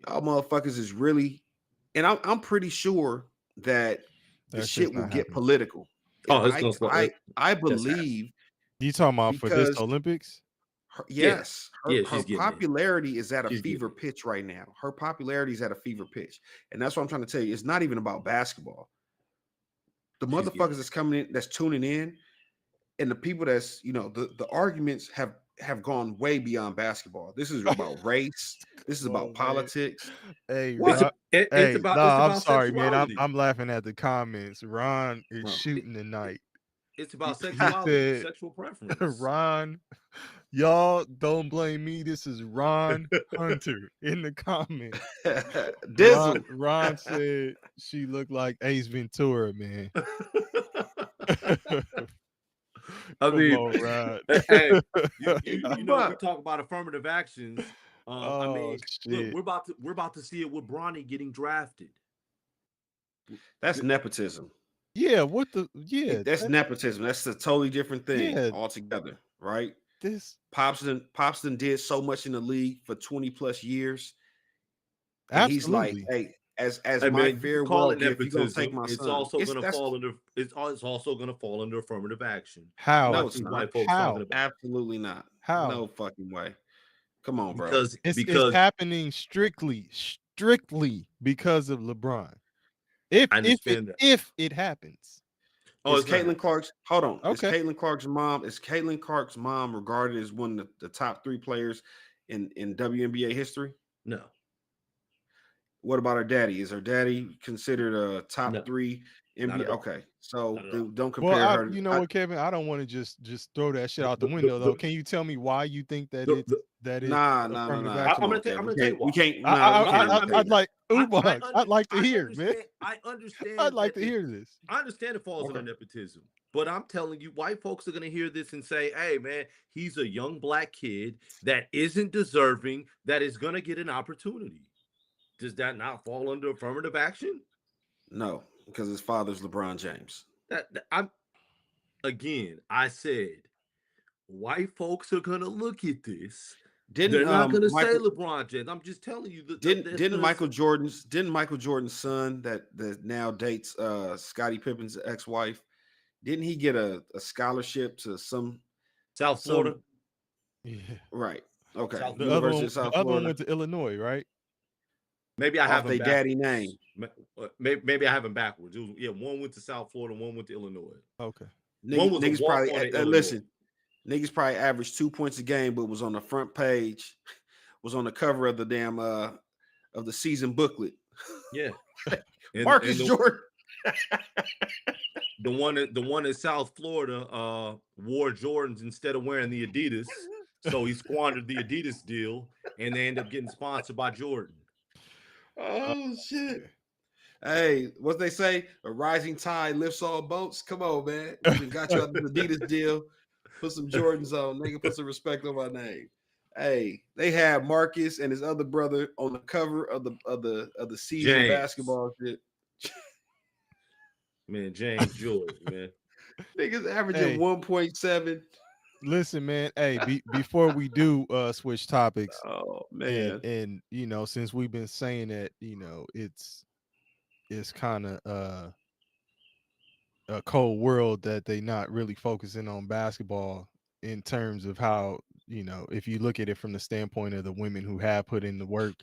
y'all motherfuckers is really, and I'm pretty sure that the shit will get political. I believe. You talking about for this Olympics? Yes, her popularity is at a fever pitch right now. Her popularity is at a fever pitch, and that's what I'm trying to tell you. It's not even about basketball. The motherfuckers that's coming in, that's tuning in, and the people that's the arguments have gone way beyond basketball. This is about race. This is about politics. Hey, it's about I'm sorry, man. I'm laughing at the comments. Ron is shooting tonight. It's about sexuality, sexual preference. Ron, y'all don't blame me. This is Ron Hunter in the comments. Ron said she looked like Ace Ventura, man. I mean, hey, we talk about affirmative actions. Look, we're about to see it with Bronny getting drafted. That's nepotism. Yeah, that's nepotism. That's a totally different thing altogether, right? Popston did so much in the league for 20 plus years. And he's like, hey, as my farewell gift, you're gonna take my son. It's also gonna fall under affirmative action. How? No, it's not. How? Absolutely not. How? No fucking way. Come on, bro. Because it's happening strictly because of LeBron. If it happens. Is Caitlin Clark's Is Caitlin Clark's mom regarded as one of the top 3 players in WNBA history? No. What about her daddy? Is her daddy considered a top 3 NBA? Okay, so don't compare her. You know what, Kevin? I don't want to just throw that shit out the window though. Can you tell me why you think that it's Nah. I'm gonna tell you why. We can't. I'd like to hear, man. I understand. I'd like to hear this. I understand it falls under nepotism, But I'm telling you, white folks are going to hear this and say, hey, man, he's a young black kid that isn't deserving, that is going to get an opportunity. Does that not fall under affirmative action? No, because his father's LeBron James. I said, white folks are going to look at this. Didn't They're not going to say Michael LeBron James. I'm just telling you that. didn't Michael Jordan's son that now dates Scottie Pippen's ex-wife? Didn't he get a scholarship to some South Florida? Yeah. Right. Okay. South- The other one went to Illinois, right? Maybe I Off have their him daddy name. Maybe I have him backwards. One went to South Florida, one went to Illinois. Okay. Niggas probably Illinois. listen. Niggas probably averaged 2 points a game, but was on the front page, was on the cover of the damn of the season booklet. Yeah. Marcus Jordan. The one in South Florida wore Jordans instead of wearing the Adidas. So he squandered the Adidas deal and they end up getting sponsored by Jordan. Oh shit. Hey, what they say? A rising tide lifts all boats. Come on, man. We got you out the Adidas deal. Put some Jordans on, nigga. Put some respect on my name. Hey, they had Marcus and his other brother on the cover of the season James. basketball shit. Man, James Jordan, man. Niggas averaging 1.7. Listen, man. Hey, before we do switch topics, oh man, and you know, since we've been saying that, you know, it's kind of a cold world that they not really focusing on basketball in terms of how, you know, if you look at it from the standpoint of the women who have put in the work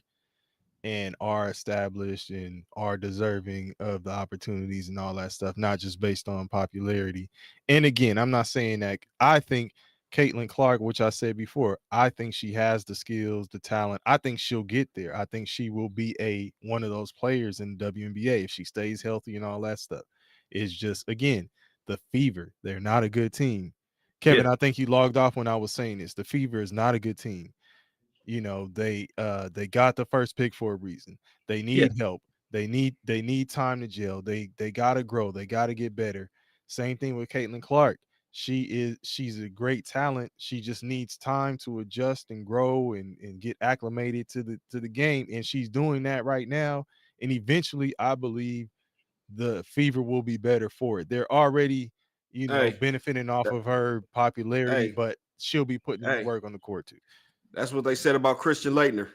and are established and are deserving of the opportunities and all that stuff, not just based on popularity. And again, I'm not saying that I think Caitlin Clark, which I said before, I think she has the skills, the talent. I think she'll get there. I think she will be one of those players in the WNBA if she stays healthy and all that stuff. It's just, again, the Fever. They're not a good team. Kevin, I think you logged off when I was saying this. The Fever is not a good team. You know, they got the first pick for a reason. They need help. They need time to gel. They gotta grow. They gotta get better. Same thing with Caitlin Clark. She's a great talent. She just needs time to adjust and grow and get acclimated to the game. And she's doing that right now. And eventually, I believe the Fever will be better for it. They're already, you know, benefiting off of her popularity, but she'll be putting in the work on the court too. That's what they said about Christian Laettner.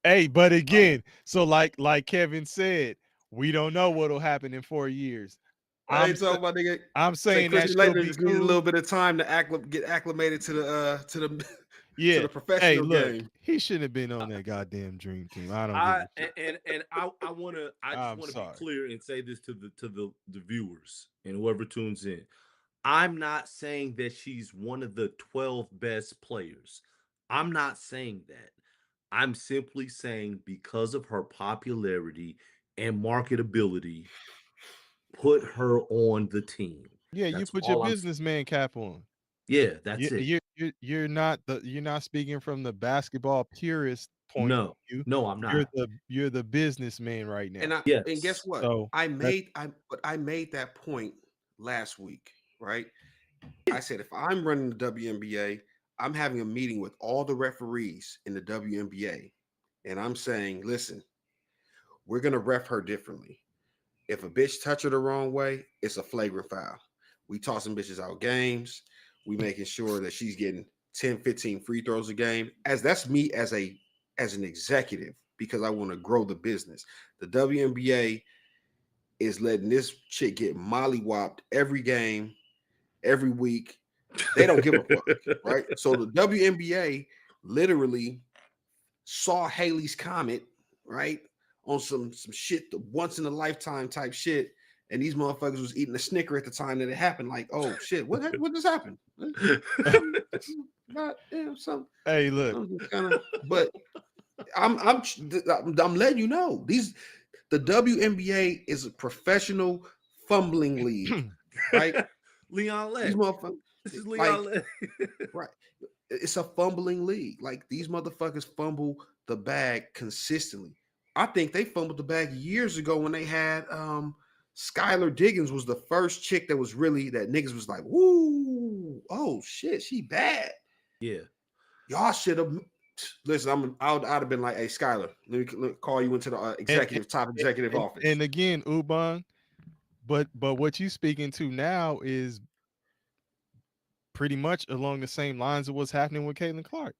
Hey, but again, so like Kevin said, we don't know what'll happen in 4 years. I'm saying that Christian Laettner just needs a little bit of time to get acclimated to the to the professional game. He shouldn't have been on that goddamn dream team. I don't I want to be clear and say this to the viewers and whoever tunes in. I'm not saying that she's one of the 12 best players. I'm not saying that. I'm simply saying because of her popularity and marketability, put her on the team. Yeah, you put your businessman cap on. Yeah, that's it. You're not speaking from the basketball purist point of view. No, I'm not. You're the businessman right now. And guess what? So I made that point last week, right? I said if I'm running the WNBA, I'm having a meeting with all the referees in the WNBA, and I'm saying, listen, we're gonna ref her differently. If a bitch touch her the wrong way, it's a flagrant foul. We tossing bitches out games. We making sure that she's getting 10, 15 free throws a game. That's me as an executive, because I want to grow the business. The WNBA is letting this chick get mollywopped every game, every week. They don't give a fuck, right? So the WNBA literally saw Haley's Comet, right, on some shit, the once in a lifetime type shit, and these motherfuckers was eating a Snicker at the time that it happened. Like, oh shit, what just happened? Hey, look, but I'm letting you know, the WNBA is a professional fumbling league, right? Leon Lett. This is Leon Lett. Right. It's a fumbling league. Like, these motherfuckers fumble the bag consistently. I think they fumbled the bag years ago when they had Skylar Diggins was the first chick that was really that niggas was like, woo, oh shit, she bad. Yeah. Y'all should have listen. I'd have been like, hey, Skylar, let me call you into the top executive office. And again, Ubang, but what you speaking to now is pretty much along the same lines of what's happening with Caitlin Clark.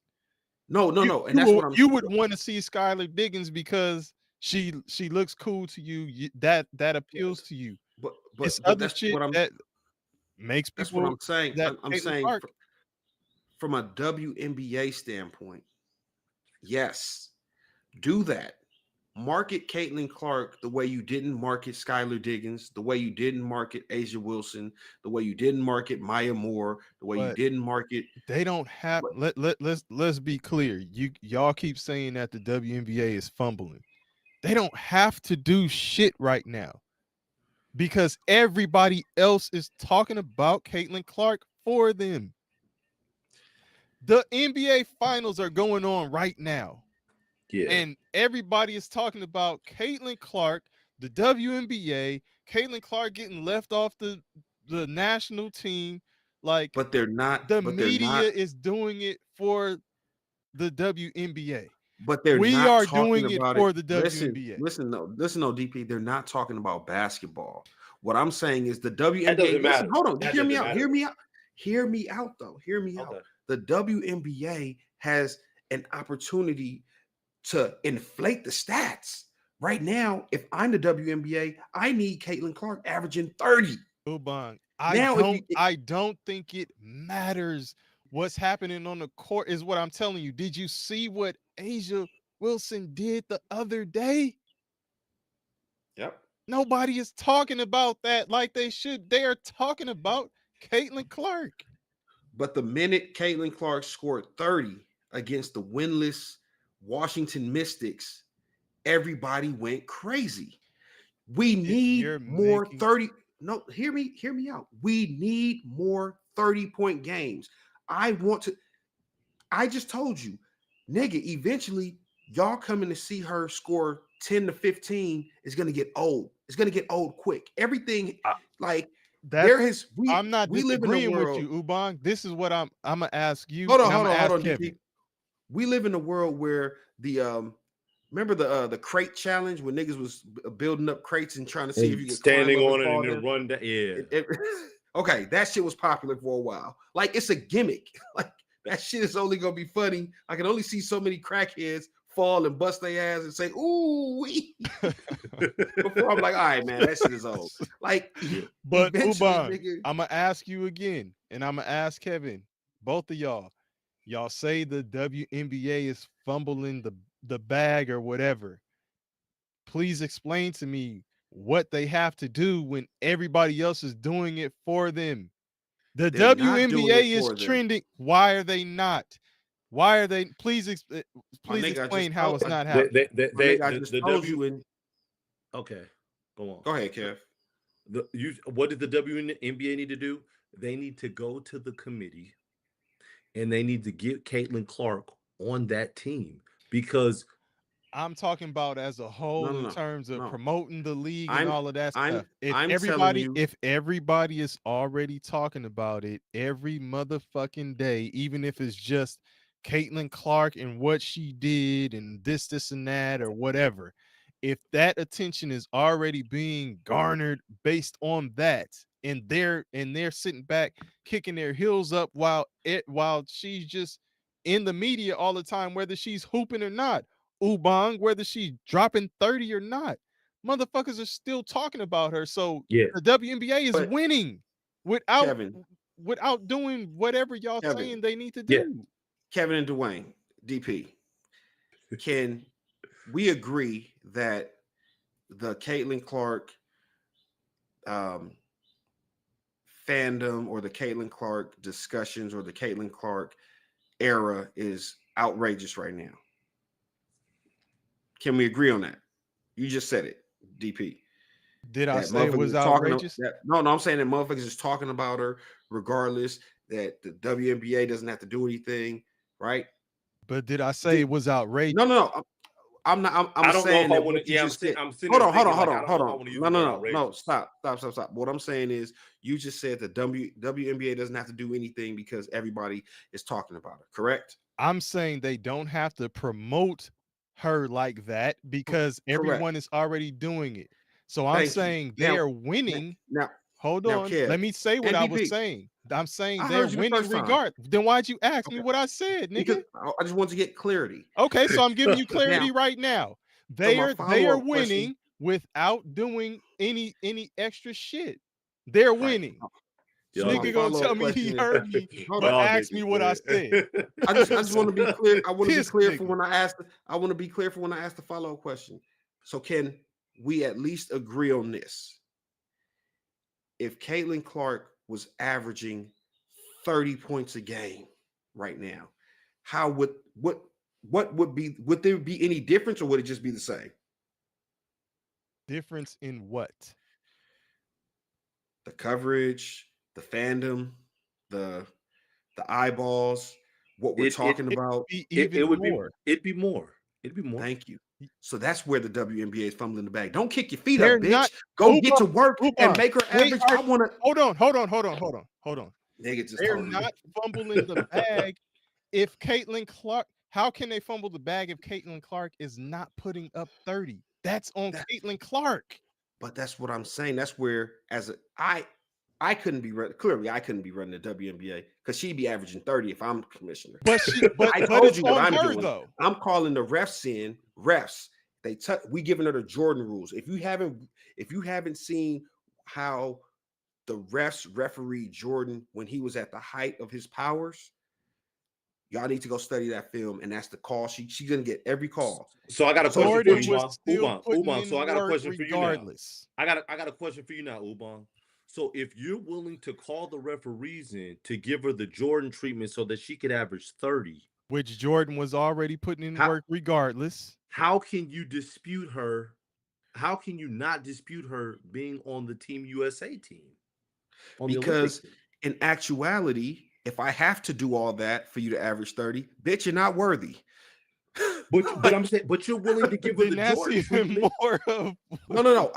No, and that's what I'm. You would want to see Skylar Diggins because she looks cool to you. That appeals to you. But it's but other that's shit what I'm. that makes people. That's what I'm saying. I'm saying Clark. from a WNBA standpoint, yes, do that. Market Caitlin Clark the way you didn't market Skylar Diggins, the way you didn't market Asia Wilson, the way you didn't market Maya Moore, the way you didn't market. They don't have. Let's be clear. Y'all keep saying that the WNBA is fumbling. They don't have to do shit right now because everybody else is talking about Caitlin Clark for them. The NBA finals are going on right now. Yeah. And everybody is talking about Caitlin Clark, the WNBA, Caitlin Clark getting left off the national team. Like, but they're not. The media is doing it for the WNBA. But we are doing it for the WNBA. Listen, no, DP. They're not talking about basketball. What I'm saying is the WNBA. That doesn't matter. Hold on, That hear me out. matter. Hear me out, though. Hear me out. The WNBA has an opportunity to inflate the stats. Right now, if I'm the WNBA, I need Caitlin Clark averaging 30. Ubang, I don't think it matters what's happening on the court is what I'm telling you. Did you see what Asia Wilson did the other day? Yep. Nobody is talking about that like they should. They are talking about Caitlin Clark. But the minute Caitlin Clark scored 30 against the winless Washington Mystics, everybody went crazy. We need more 30. No, hear me out. We need more 30-point games. I just told you, nigga, eventually y'all coming to see her score 10 to 15 is going to get old. It's going to get old quick. Everything I'm not disagreeing with you, Ubang. This is what I'm going to ask you. Hold on, DP. We live in a world where remember the crate challenge when niggas was building up crates and trying to see if you could standing climb up on it and then then run down. Yeah. Okay, that shit was popular for a while. Like, it's a gimmick. Like, that shit is only gonna be funny. I can only see so many crackheads fall and bust their ass and say, ooh, wee. Before I'm like, all right, man, that shit is old. Like, but Ubang, I'm gonna ask you again, and I'm gonna ask Kevin, both of y'all. Y'all say the WNBA is fumbling the bag or whatever. Please explain to me what they have to do when everybody else is doing it for them. The WNBA is trending. Why are they not? Why are they? Please explain how it's not happening. Okay, go on. Go ahead, Kev. What did the WNBA need to do? They need to go to the committee and they need to get Caitlin Clark on that team because I'm talking about as a whole in terms of promoting the league and all of that stuff. If everybody is already talking about it every motherfucking day, even if it's just Caitlin Clark and what she did and this and that or whatever, if that attention is already being garnered based on that, and they're sitting back kicking their heels up while she's just in the media all the time, whether she's hooping or not, Ubang, whether she's dropping 30 or not, motherfuckers are still talking about her. So the WNBA is winning without doing whatever y'all saying they need to do. Yeah. Kevin and Dwayne, DP, can we agree that the Caitlin Clark fandom or the Caitlin Clark discussions or the Caitlin Clark era is outrageous right now? Can we agree on that? You just said it, DP. Did I say it was outrageous? No, I'm saying that motherfuckers is talking about her regardless, that the WNBA doesn't have to do anything, right? But did I say it was outrageous? No. I'm not. I'm I don't know saying if I that want what to. you Yeah, just said. I'm sitting Hold there on, hold on, thinking, hold like, I on, don't hold know if I want on. to use No, the no, word no, no. outrageous. Stop. What I'm saying is, you just said the WNBA doesn't have to do anything because everybody is talking about it. Correct? I'm saying they don't have to promote her like that because Correct. everyone is already doing it. So I'm Thank you. saying they are Now, winning. now, Hold now, on. Kev, Let me say what I was MVP. saying. I'm saying I they're heard you the winning first time. regard. Then why'd you ask me Okay, what I said, because nigga? I just want to get clarity. Okay, so I'm giving you Now, clarity right now. so my They are follow-up question, winning without doing any extra shit. They're right? winning. So Y'all my Nigga gonna niggas, tell follow-up me he question is, heard me, hold but on. y'all ask me niggas, what I said. man. I just want to be clear. I want to be This clear for nigga. when I ask. I want to be clear for when I ask the follow-up question. So can we at least agree on this? If Caitlin Clark was averaging 30 points a game right now, how would what would there be any difference, or would it just be the same? Difference in what? The coverage, the fandom, the eyeballs, what we're It it talking It about. would be it even would be. more. It'd be more. It'd be more. Thank you. So that's where the WNBA is fumbling the bag. Don't kick your feet They're up, not. bitch. Go get Uber, to work and Uber, make her they average. are. I want to. Hold on. Nigga just They're told me. not fumbling the bag if Caitlin Clark. How can they fumble the bag if Caitlin Clark is not putting up 30? That's on That, Caitlin Clark. but that's what I'm saying. That's where, I couldn't be clearly I couldn't be running the WNBA because she'd be averaging 30 if I'm commissioner. But I but told it's you what on I'm her doing. though. I'm calling the refs in. Refs. We giving her the Jordan rules. If you haven't seen how the refs referee Jordan when he was at the height of his powers, y'all need to go study that film. And that's the call. She's gonna get every call. So I got a So question for Jordan you, was Ubon. still putting Ubon. So I in got a work question for you now. regardless. I got a question for you now, Ubon. So if you're willing to call the referees in to give her the Jordan treatment so that she could average 30, Which Jordan was already putting in how work regardless. how can you dispute her? How can you not dispute her being on the Team USA team? On the Olympic because team? in actuality, if I have to do all that for you to average 30, bitch, you're not worthy. But I'm saying, but you're willing to give her the Then that's Jordan even treatment. more of No.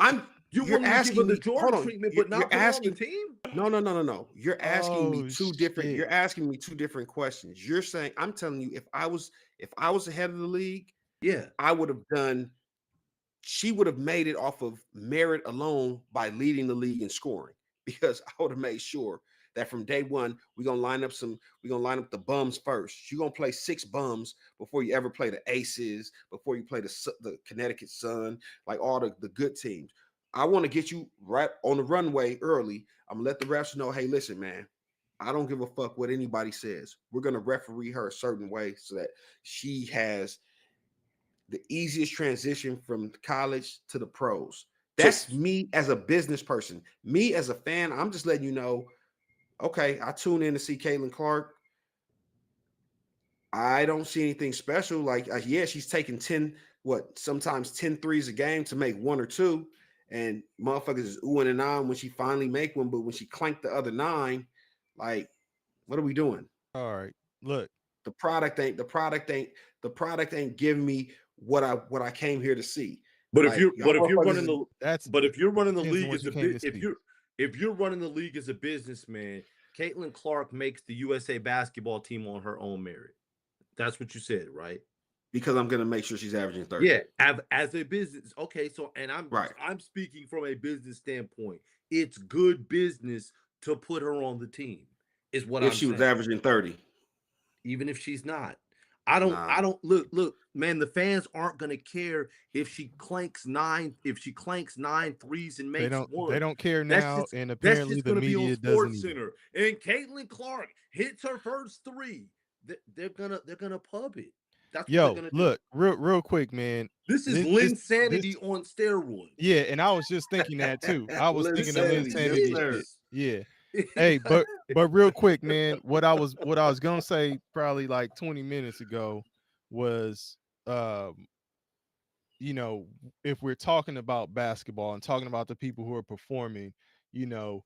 You're You're willing to give her asking the me. Hold Jordan on. treatment, but You're not put her on the asking. team. No. You're asking me oh two different. shit. You're asking me two different questions. You're saying I'm telling you if I was the head of the league, Yeah. I would have done. She would have made it off of merit alone by leading the league in scoring because I would have made sure that from day one we're gonna line up the bums first. You're gonna play 6 bums before you ever play the Aces, before you play the Connecticut Sun, like all the good teams. I want to get you right on the runway early. I'm gonna let the refs know, hey, listen, man, I don't give a fuck what anybody says. We're gonna referee her a certain way so that she has the easiest transition from college to the pros. So That's me as a business person. Me as a fan, I'm just letting you know, okay, I tune in to see Caitlin Clark. I don't see anything special. Like, yeah, she's taking 10, sometimes 10 threes a game to make 1 or 2. And motherfuckers is oohing and ahhing when she finally make one. But when she clanked the other 9, like, what are we doing? All right. Look, The product ain't giving me what I came here to see. But Like, if you're running the that's if you're running the depends on league what as you a came to if see. you're running the league as a businessman, Caitlin Clark makes the USA basketball team on her own merit. That's what you said, right? because I'm gonna make sure she's averaging 30. Yeah, as a business. Okay, so and Right. I'm speaking from a business standpoint. It's good business to put her on the team, is what If I'm she was saying. averaging 30. Even if she's not. Nah. I don't look, man, the fans aren't gonna care if she clanks 9 threes and They makes one. don't care That's now, just and that's apparently just the gonna be on media doesn't Sports either. Center. And Caitlin Clark hits her first 3. They're gonna pub it. That's what they're Yo, gonna do. look, real quick, man. This is This Linsanity on steroids. yeah, and I was just thinking that too. I was thinking the Linsanity, yes, Linsanity sir. shit. Yeah. Hey, but real quick, man, what I was gonna say probably like 20 minutes ago was you know, if we're talking about basketball and talking about the people who are performing, you know,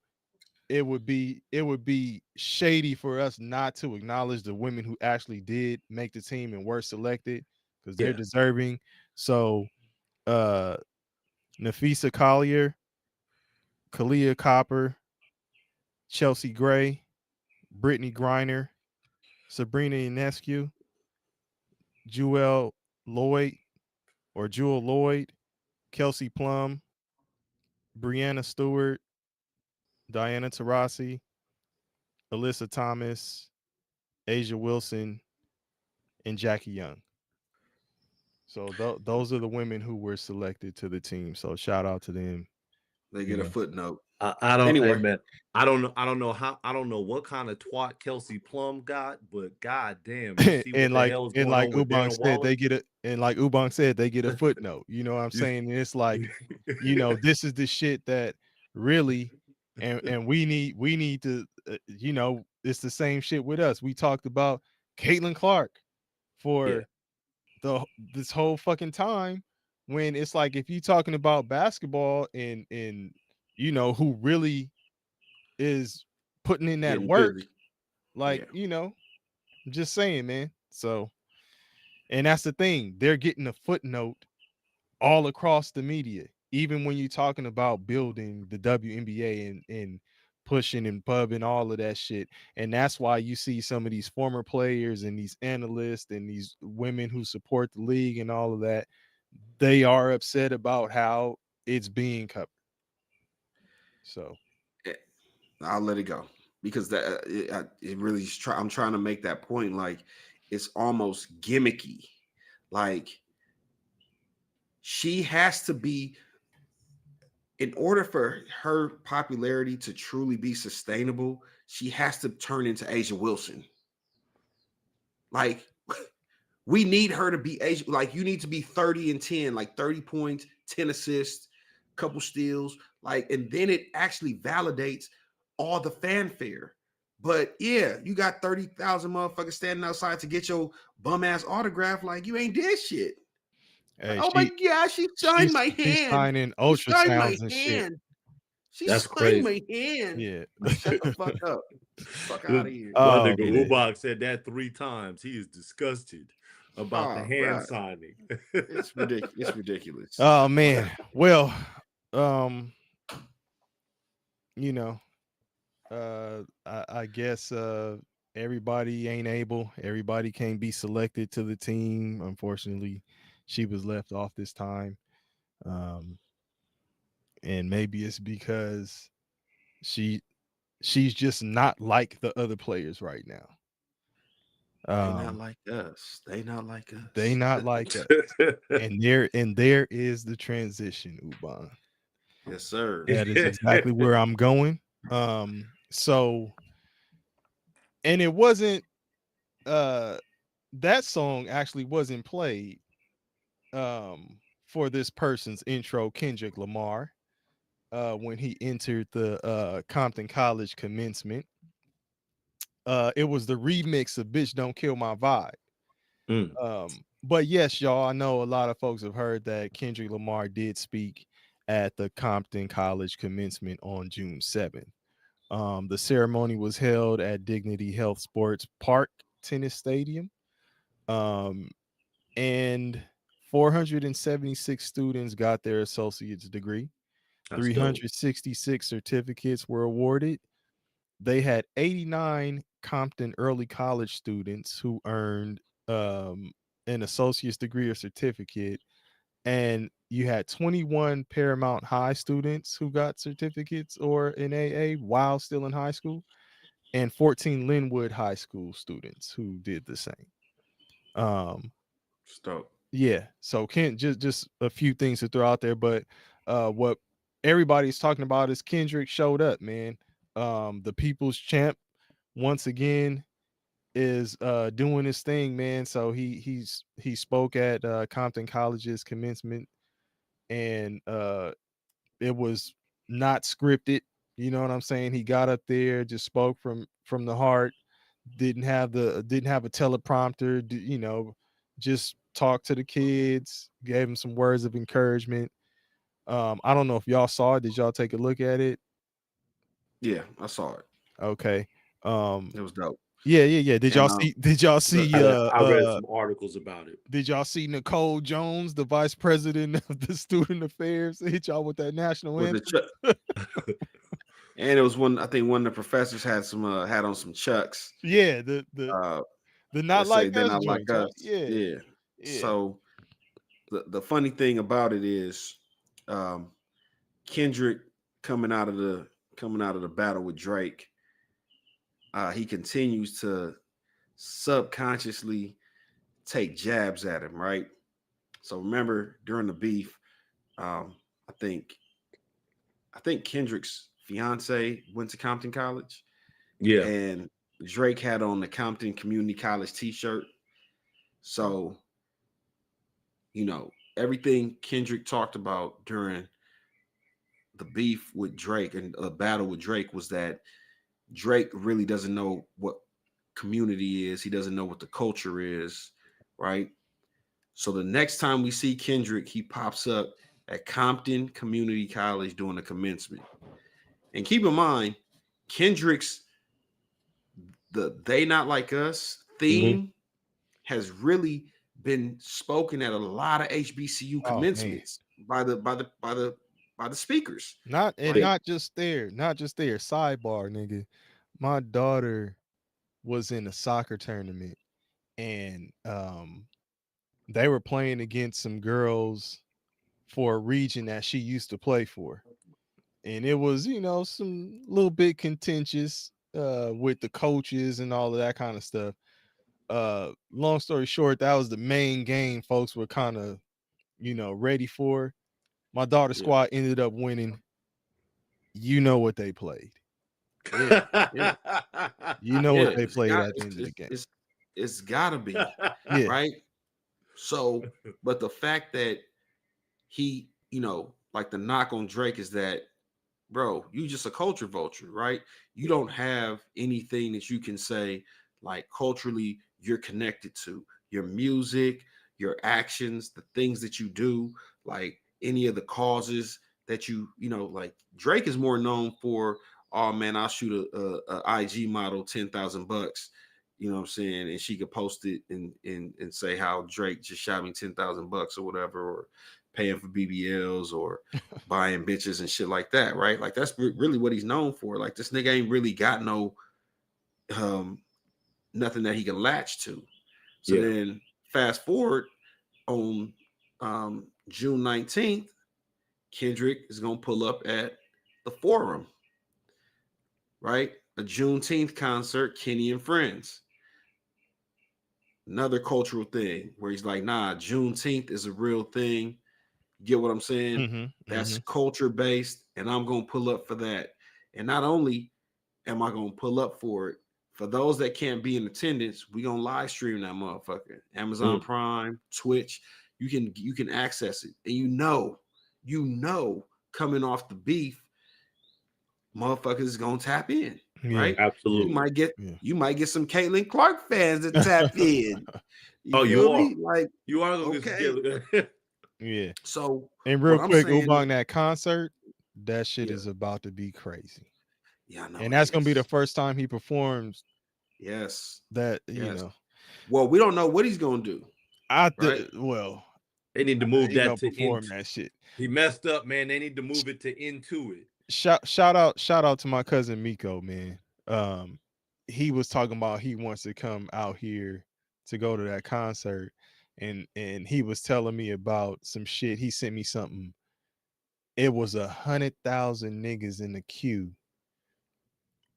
it would be shady for us not to acknowledge the women who actually did make the team and were selected because they're Yeah. deserving. So Nafisa Collier, Kalia Copper, Chelsea Gray, Brittany Griner, Sabrina Ionescu, Jewel Lloyd Jewel Lloyd, Kelsey Plum, Brianna Stewart, Diana Taurasi, Alyssa Thomas, Asia Wilson, and Jackie Young. So those are the women who were selected to the team. So shout out to them. They get a footnote. I don't. Anyway. Hey, man, I don't know. I don't know how. I don't know what kind of twat Kelsey Plum got, but goddamn, you see what and the like hell's and going like on with Ubang Darren said, they Waller? get a footnote. You know what I'm saying? And it's like, this is the shit that really, and we need to, it's the same shit with us. We talked about Caitlin Clark for this whole fucking time, when it's like, if you're talking about basketball and who really is putting in that Getting work, busy. like, just saying, man. So, and that's the thing, they're getting a footnote all across the media, even when you're talking about building the WNBA and pushing and pubbing all of that shit. And that's why you see some of these former players and these analysts and these women who support the league and all of that, they are upset about how it's being covered. So I'll let it go, because that it really is I'm trying to make that point. Like, it's almost gimmicky. Like, she has to be, in order for her popularity to truly be sustainable, she has to turn into Asia Wilson. Like, we need her to be Asia. Like, you need to be 30 and 10, like 30 points, 10 assists, couple steals, like, and then it actually validates all the fanfare. But yeah, you got 30,000 motherfuckers standing outside to get your bum ass autograph. Like, you ain't did shit. hey, Oh my God, she signed my she's hand. signing She signed my ultrasounds and shit. hand. She That's signed my crazy. hand. Yeah. Like, shut the fuck up. Fuck out of here. One Oh, nigga man. Ubach said that 3 times. He is disgusted about the Oh, hand bruh. signing. It's ridiculous. It's ridiculous. Oh man. Well, you know, I guess everybody ain't able. Everybody can't be selected to the team. Unfortunately, she was left off this time. And maybe it's because she's just not like the other players right now. They not like us. They not like us. They not like us. And there is the transition, Ubon. Yes, sir. That is exactly where I'm going. So, and it wasn't that song actually wasn't played for this person's intro, Kendrick Lamar, when he entered the Compton College Commencement. It was the remix of Bitch Don't Kill My Vibe. But yes, y'all, I know a lot of folks have heard that Kendrick Lamar did speak at the Compton College Commencement on June 7th. The ceremony was held at Dignity Health Sports Park Tennis Stadium. And 476 students got their associate's degree. 366 certificates were awarded. They had 89 Compton early college students who earned an associate's degree or certificate, and you had 21 Paramount High students who got certificates or an AA while still in high school, and 14 Linwood High School students who did the same. Stop. Yeah, so just a few things to throw out there, but what everybody's talking about is Kendrick showed up, man. The people's champ once again is doing his thing, man. So he spoke at Compton College's commencement, and it was not scripted. You know what I'm saying? He got up there, just spoke from the heart. Didn't have a teleprompter. Just talked to the kids, gave them some words of encouragement. I don't know if y'all saw it. Did y'all take a look at it? Yeah, I saw it. Okay. It was dope. Yeah. Did y'all see? Did y'all see? I read some articles about it. Did y'all see Nicole Jones, the vice president of the student affairs, hit y'all with that national with anthem? And it was one. I think one of the professors had on some Chucks. Yeah, the not like they're us not like joints. Huh? us. Yeah. So the funny thing about it is, Kendrick coming out of the battle with Drake, he continues to subconsciously take jabs at him, right? So remember during the beef, I think Kendrick's fiance went to Compton College. Yeah. And Drake had on the Compton Community College t-shirt. So, everything Kendrick talked about during the beef with Drake and a battle with Drake was that Drake really doesn't know what community is. He doesn't know what the culture is, right? So the next time we see Kendrick, he pops up at Compton Community College doing a commencement. And keep in mind, Kendrick's "They Not Like Us" theme has really been spoken at a lot of HBCU commencements by the speakers. Not just there. Sidebar, nigga. My daughter was in a soccer tournament, and they were playing against some girls for a region that she used to play for. And it was, some little bit contentious with the coaches and all of that kind of stuff. Long story short, that was the main game folks were kind of, ready for. My daughter's squad ended up winning. You know what they played. Yeah. You know what they played at the end of the game. It's gotta be right. So, but the fact that he, like the knock on Drake is that, bro, you just a culture vulture, right? You don't have anything that you can say like culturally you're connected to, your music, your actions, the things that you do, like any of the causes that like Drake is more known for, oh man, I'll shoot a IG model $10,000, you know what I'm saying, and she could post it and say how Drake just shot me $10,000 or whatever, or paying for BBLs or buying bitches and shit like that, right? Like that's really what he's known for. Like this nigga ain't really got no nothing that he can latch to. So then fast forward on June 19th, Kendrick is gonna pull up at the Forum, right? A Juneteenth concert, Kenny and Friends. Another cultural thing where he's like, nah, Juneteenth is a real thing. Get what I'm saying? That's culture based, and I'm gonna pull up for that. And not only am I gonna pull up for it, for those that can't be in attendance, we gonna live stream that motherfucker. Amazon Prime, Twitch, you can access it. And you know, coming off the beef, motherfuckers is gonna tap in, right? Absolutely. You might get some Caitlin Clark fans that tap in. You are. Like you are okay. Yeah. So, and real quick, Ubang, that concert, that shit is about to be crazy. Yeah, I know. And that's gonna be the first time he performs. Yes. That you know. Well, we don't know what he's gonna do. Well, they need to move that to perform that shit. He messed up, man. They need to move it to Into It. Shout out to my cousin Miko, man. He was talking about he wants to come out here to go to that concert. And he was telling me about some shit. He sent me something. It was 100,000 niggas in the queue.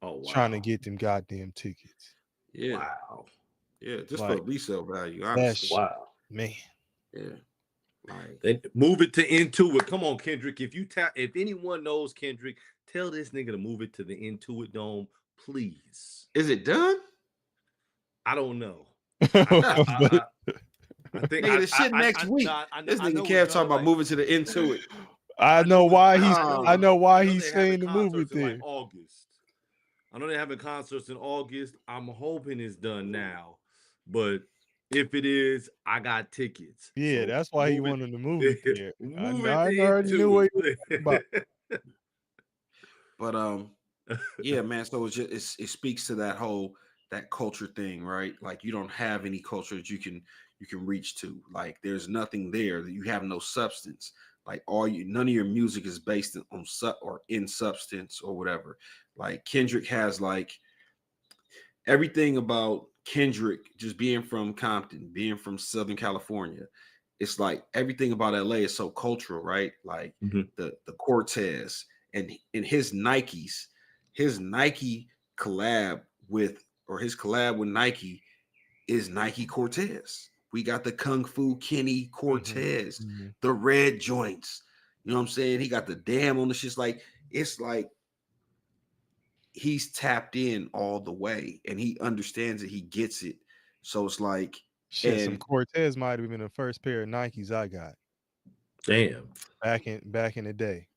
Oh, wow. Trying to get them goddamn tickets. Yeah. Wow. Yeah, just for resale value. Honestly. Wow. Man. Yeah. Like they move it to Into It. Come on, Kendrick. If anyone knows Kendrick, tell this nigga to move it to the Into It Dome, please. Is it done? I don't know. I think the shit next week. This nigga Kev talking about moving to the Into It. I know why he's saying to move it there. Like August. I know they're having concerts in August. I'm hoping it's done now, but if it is, I got tickets. Yeah, so that's why he wanted to move it there. I already knew what he was about. But yeah, man. So it speaks to that whole that culture thing, right? Like you don't have any culture that you can reach to. Like there's nothing there, that you have no substance. Like none of your music is based on or in substance or whatever. Like Kendrick has like everything about Kendrick just being from Compton, being from Southern California. It's like everything about LA is so cultural, right? Like the Cortez and his Nikes, his Nike collab with Nike is Nike Cortez. We got the Kung Fu Kenny Cortez, the red joints. You know what I'm saying? He got the damn on the shit. It's like he's tapped in all the way and he understands it. He gets it. So it's like, shit, some Cortez might have been the first pair of Nikes I got. Damn. Back in the day.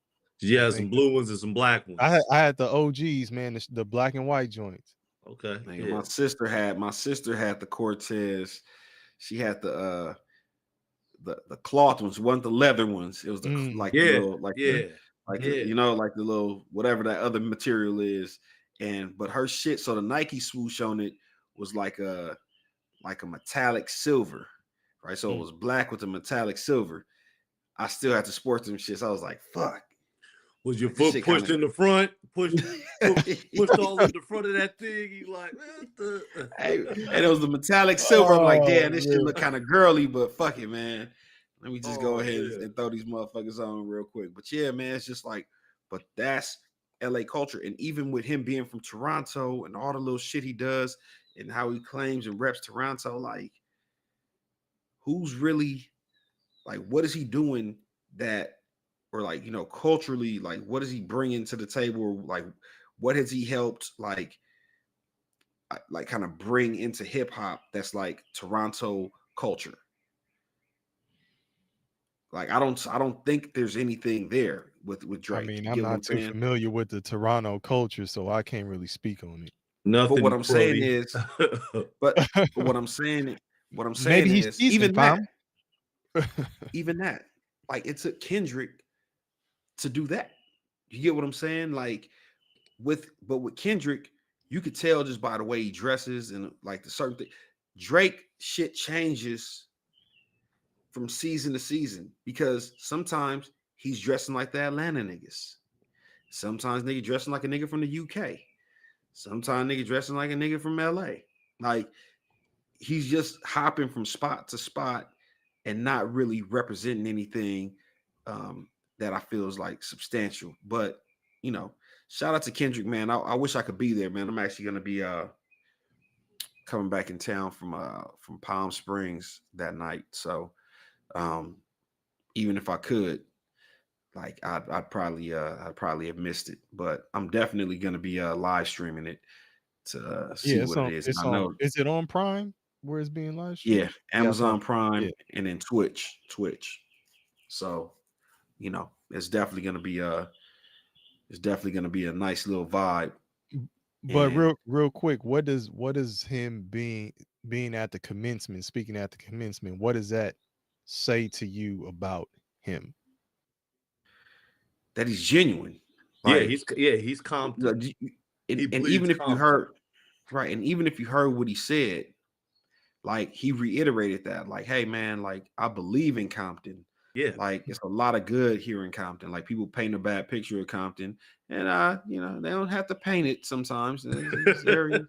You had some blue ones and some black ones. I had the OGs, man, the black and white joints. Okay. Man, my sister had the Cortez. She had the cloth ones, wasn't the leather ones. It was the you know, like the little whatever that other material is. But her shit, so the Nike swoosh on it was like a metallic silver, right? So it was black with a metallic silver. I still had to sport them shits. I was like, fuck. Was your foot pushed in the front? Pushed all in the front of that thing? You like, hey, and it was the metallic silver. I'm like, damn, this shit look kind of girly, but fuck it, man. Let me just go ahead and throw these motherfuckers on real quick. But yeah, man, it's just like, but that's LA culture. And even with him being from Toronto and all the little shit he does and how he claims and reps Toronto, like, who's really, like, what is he doing that, or like, you know, culturally, like, what is he bringing to the table? Like, what has he helped, like kind of bring into hip hop that's like Toronto culture? Like, I don't think there's anything there with Drake. I mean, I'm not too familiar with the Toronto culture, so I can't really speak on it. Nothing. But what I'm saying is, but what I'm saying maybe is, even that, like, it took Kendrick to do that. You get what I'm saying? Like, with Kendrick, you could tell just by the way he dresses and like the certain thing. Drake shit changes from season to season because sometimes he's dressing like the Atlanta niggas. Sometimes nigga dressing like a nigga from the UK. Sometimes nigga dressing like a nigga from LA. Like, he's just hopping from spot to spot and not really representing anything that I feel is like substantial. But, you know, shout out to Kendrick, man. I wish I could be there, man. I'm actually gonna be coming back in town from Palm Springs that night. So even if I could, like, I'd probably have missed it. But I'm definitely gonna be live streaming it to see what it is. I know. Is it on Prime where it's being live streamed? Yeah, Amazon Prime and then Twitch. So, you know, it's definitely gonna be a nice little vibe. But real quick, what does him being at the commencement, speaking at the commencement, what does that say to you about him? That he's genuine. Like, he's Compton. And even if you heard, right, and even if you heard what he said, like, he reiterated that, like, hey man, like, I believe in Compton. Yeah, like, it's a lot of good here in Compton. Like, people paint a bad picture of Compton, and you know, they don't have to paint it sometimes. There's areas.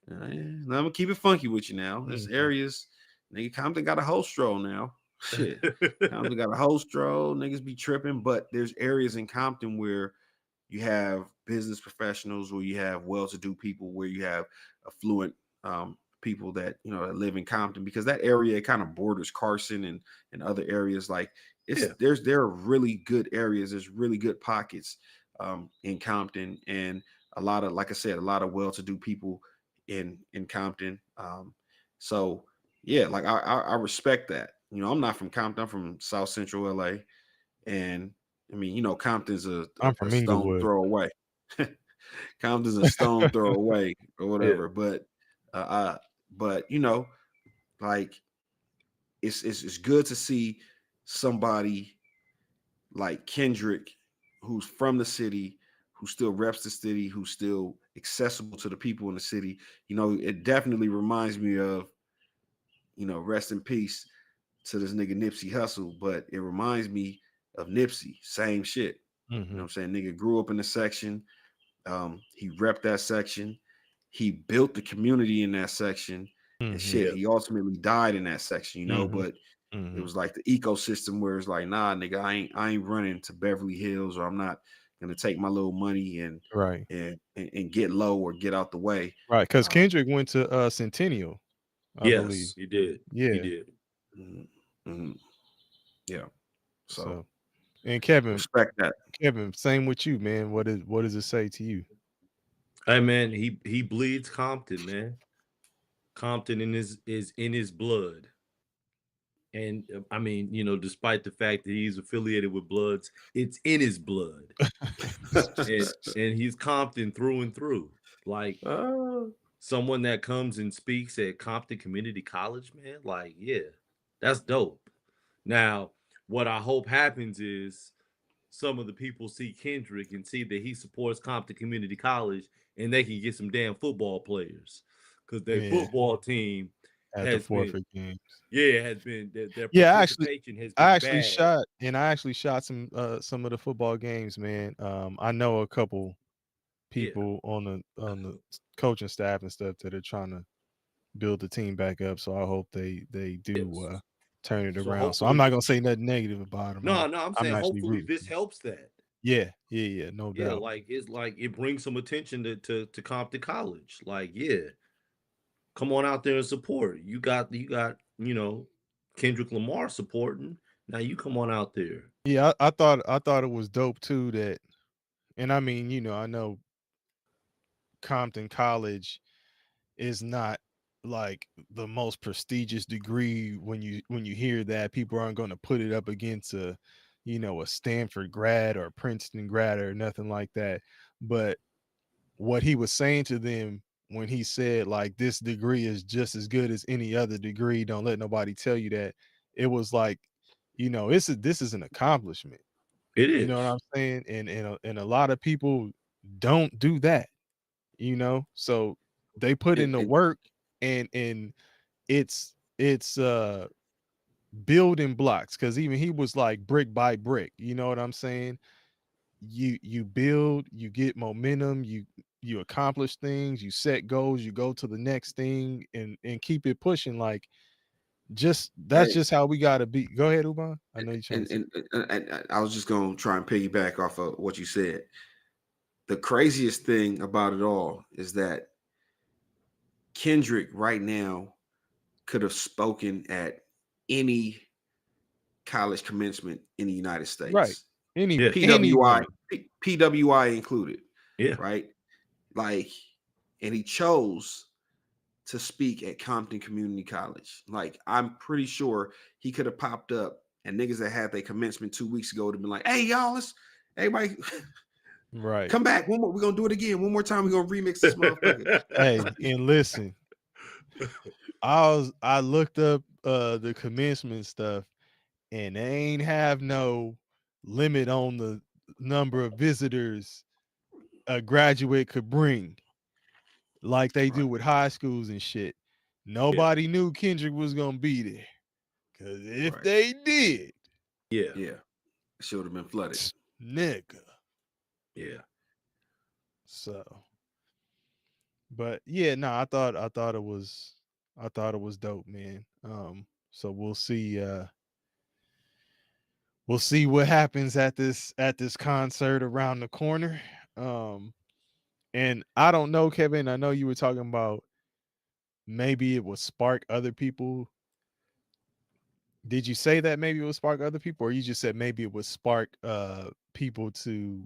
I'm gonna keep it funky with you now. There's areas, nigga, Compton got a whole stroll now. Shit, Compton got a whole stroll. Niggas be tripping, but there's areas in Compton where you have business professionals, where you have well-to-do people, where you have affluent people that, you know, that live in Compton, because that area kind of borders Carson and other areas. Like, there are really good areas. There's really good pockets in Compton, and a lot of, like I said, a lot of well-to-do people in Compton. So yeah, like, I respect that. You know, I'm not from Compton. I'm from South Central LA, and I mean, you know, Compton's a stone throw away. Compton's a stone throw away or whatever. But you know, like, it's good to see somebody like Kendrick, who's from the city, who still reps the city, who's still accessible to the people in the city. You know, it definitely reminds me of, you know, rest in peace to this nigga Nipsey Hussle, but it reminds me of Nipsey. Same shit. You know what I'm saying? Nigga grew up in the section. He repped that section. He built the community in that section. And shit, he ultimately died in that section, you know, but it was like the ecosystem where it's like, nah, nigga, I ain't running to Beverly Hills, or I'm not gonna take my little money and get low or get out the way. Right, because Kendrick went to Centennial, I believe. Yes, he did. Yeah. He did. Yeah. So and Kevin, respect that. Kevin, same with you, man. What does it say to you? Hey man, he bleeds Compton, man. Compton is in his blood. And I mean, you know, despite the fact that he's affiliated with Bloods, it's in his blood. and he's Compton through and through. Like someone that comes and speaks at Compton Community College, man, like, yeah, that's dope. Now, what I hope happens is some of the people see Kendrick and see that he supports Compton Community College, and they can get some damn football players, because their football team has been games. Yeah, has been their participation has been I actually bad. shot some of the football games, man. I know a couple people on the coaching staff and stuff that are trying to build the team back up. So I hope they do turn it around. So I'm not gonna say nothing negative about them. No, I'm saying actually hopefully rooting. this helps that. Yeah, no doubt. Like it's like it brings some attention to Compton College. Like, yeah, come on out there and support. You got you know, Kendrick Lamar supporting. Now you come on out there. Yeah, I thought it was dope too that, and I mean, you know, I know Compton College is not like the most prestigious degree. When you hear that, people aren't going to put it up against a, you know, a Stanford grad or Princeton grad or nothing like that. But what he was saying to them when he said, like, this degree is just as good as any other degree, don't let nobody tell you that, it was like, you know, this is an accomplishment. It is. You know what I'm saying? And a lot of people don't do that, you know. So they put in the work, and it's building blocks, because even he was like brick by brick, you know what I'm saying? You build, you get momentum, you accomplish things, you set goals, you go to the next thing, and keep it pushing. Like, that's just how we gotta be. Go ahead, Uban. I know you're trying and I was just gonna try and piggyback off of what you said. The craziest thing about it all is that Kendrick right now could have spoken at any college commencement in the United States. Right. PWI included. Yeah. Right. Like, and he chose to speak at Compton Community College. Like, I'm pretty sure he could have popped up, and niggas that had their commencement 2 weeks ago would have been like, hey, y'all, let's everybody right, come back. One more, we're gonna do it again. One more time, we're gonna remix this motherfucker. Hey, and listen, I looked up the commencement stuff, and they ain't have no limit on the number of visitors a graduate could bring, like they do with high schools and shit. Nobody knew Kendrick was gonna be there, because if they did, it should have been flooded, nigga. Yeah. So, but yeah, no, I thought it was dope, man. So we'll see what happens at this concert around the corner. And I don't know, Kevin, I know you were talking about maybe it would spark other people. Did you say that maybe it would spark other people, or you just said maybe it would spark people to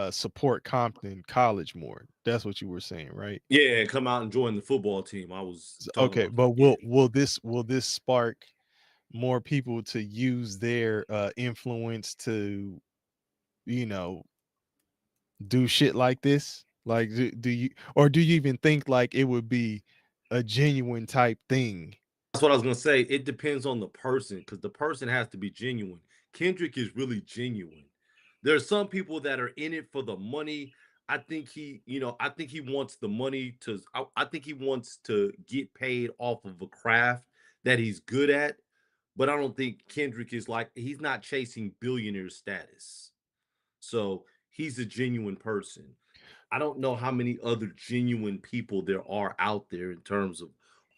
support Compton College more? That's what you were saying, right? Yeah, come out and join the football team. I was okay, but will this spark more people to use their influence to, you know, do shit like this? Like, do you even think like it would be a genuine type thing? That's what I was gonna say. It depends on the person, because the person has to be genuine. Kendrick is really genuine. There are some people that are in it for the money. I think he wants the money to. I think he wants to get paid off of a craft that he's good at. But I don't think Kendrick is like he's not chasing billionaire status. So he's a genuine person. I don't know how many other genuine people there are out there in terms of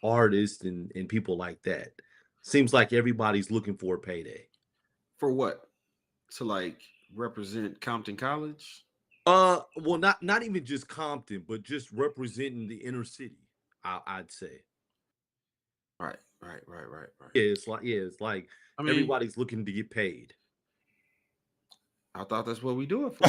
artists and people like that. Seems like everybody's looking for a payday. For what? To like represent Compton College? Well, not even just Compton, but just representing the inner city. I'd say. Right. Yeah, it's like I mean, everybody's looking to get paid. I thought that's what we do it for.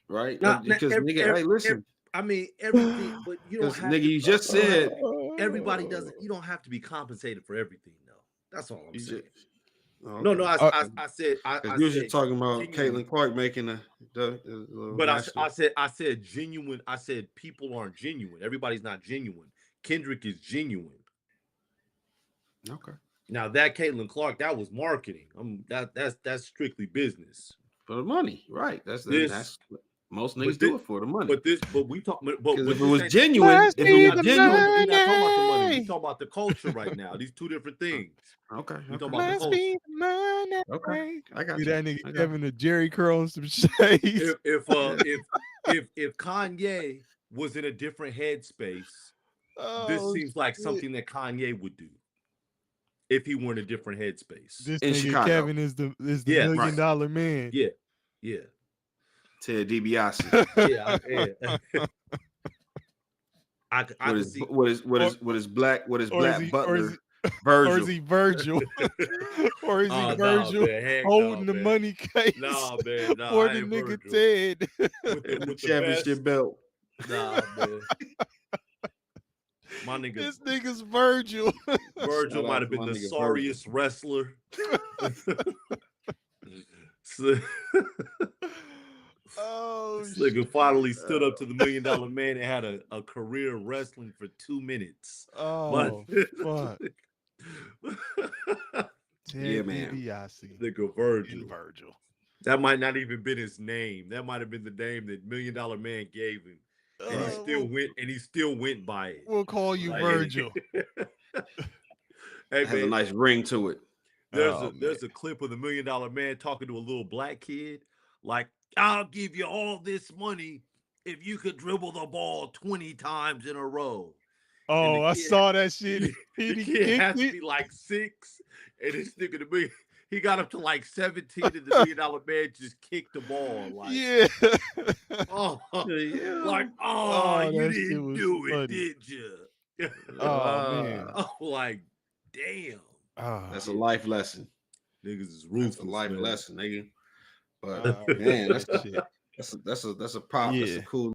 Right? Because nigga, hey, listen. I mean everything, but you don't have nigga, to, you just said everybody doesn't. You don't have to be compensated for everything, though. That's all I'm saying. Okay. No, I said you were just talking about genuine. Caitlin Clark making But I said genuine. I said people aren't genuine. Everybody's not genuine. Kendrick is genuine. Okay. Now that Caitlin Clark, that was marketing. That's strictly business. For the money, right? That's most niggas do it for the money. But we talk. But if it was genuine, we're not talking about the money. We talk about the culture right now. These two different things. Okay. We talk about the culture. Okay, I got you. That nigga Kevin a Jerry curl and some shades. If Kanye was in a different headspace, this seems like something that Kanye would do. If he were in a different headspace. This in nigga Chicago. Kevin is the $1 million man. Yeah. Ted DiBiase. What is black butler? Virgil. Or is he Virgil? Or is he Virgil holding the money case? Nah, man. For the nigga Virgil. Ted. with the championship belt. Nah, man. My nigga. This nigga's Virgil. Virgil might have been the sorriest wrestler. This nigga finally stood up to the $1 million man and had a career wrestling for 2 minutes. Oh, fuck. Yeah, man. Nigga Virgil. That might not even been his name. That might have been the name that $1 million man gave him. And he still went by it. We'll call you Virgil. Hey, has a nice ring to it. There's a clip of the $1 million man talking to a little black kid, like, I'll give you all this money if you could dribble the ball 20 times in a row. Oh, I saw that shit. The kid has to be like 6, and this nigga to me, he got up to like 17, and the $1 million man just kicked the ball. Like, yeah. You didn't do it, did you? Oh man. Like, damn. That's a life lesson. Niggas is ruthless. That's a life lesson, nigga. But man, that's a pop. Yeah. That's a cool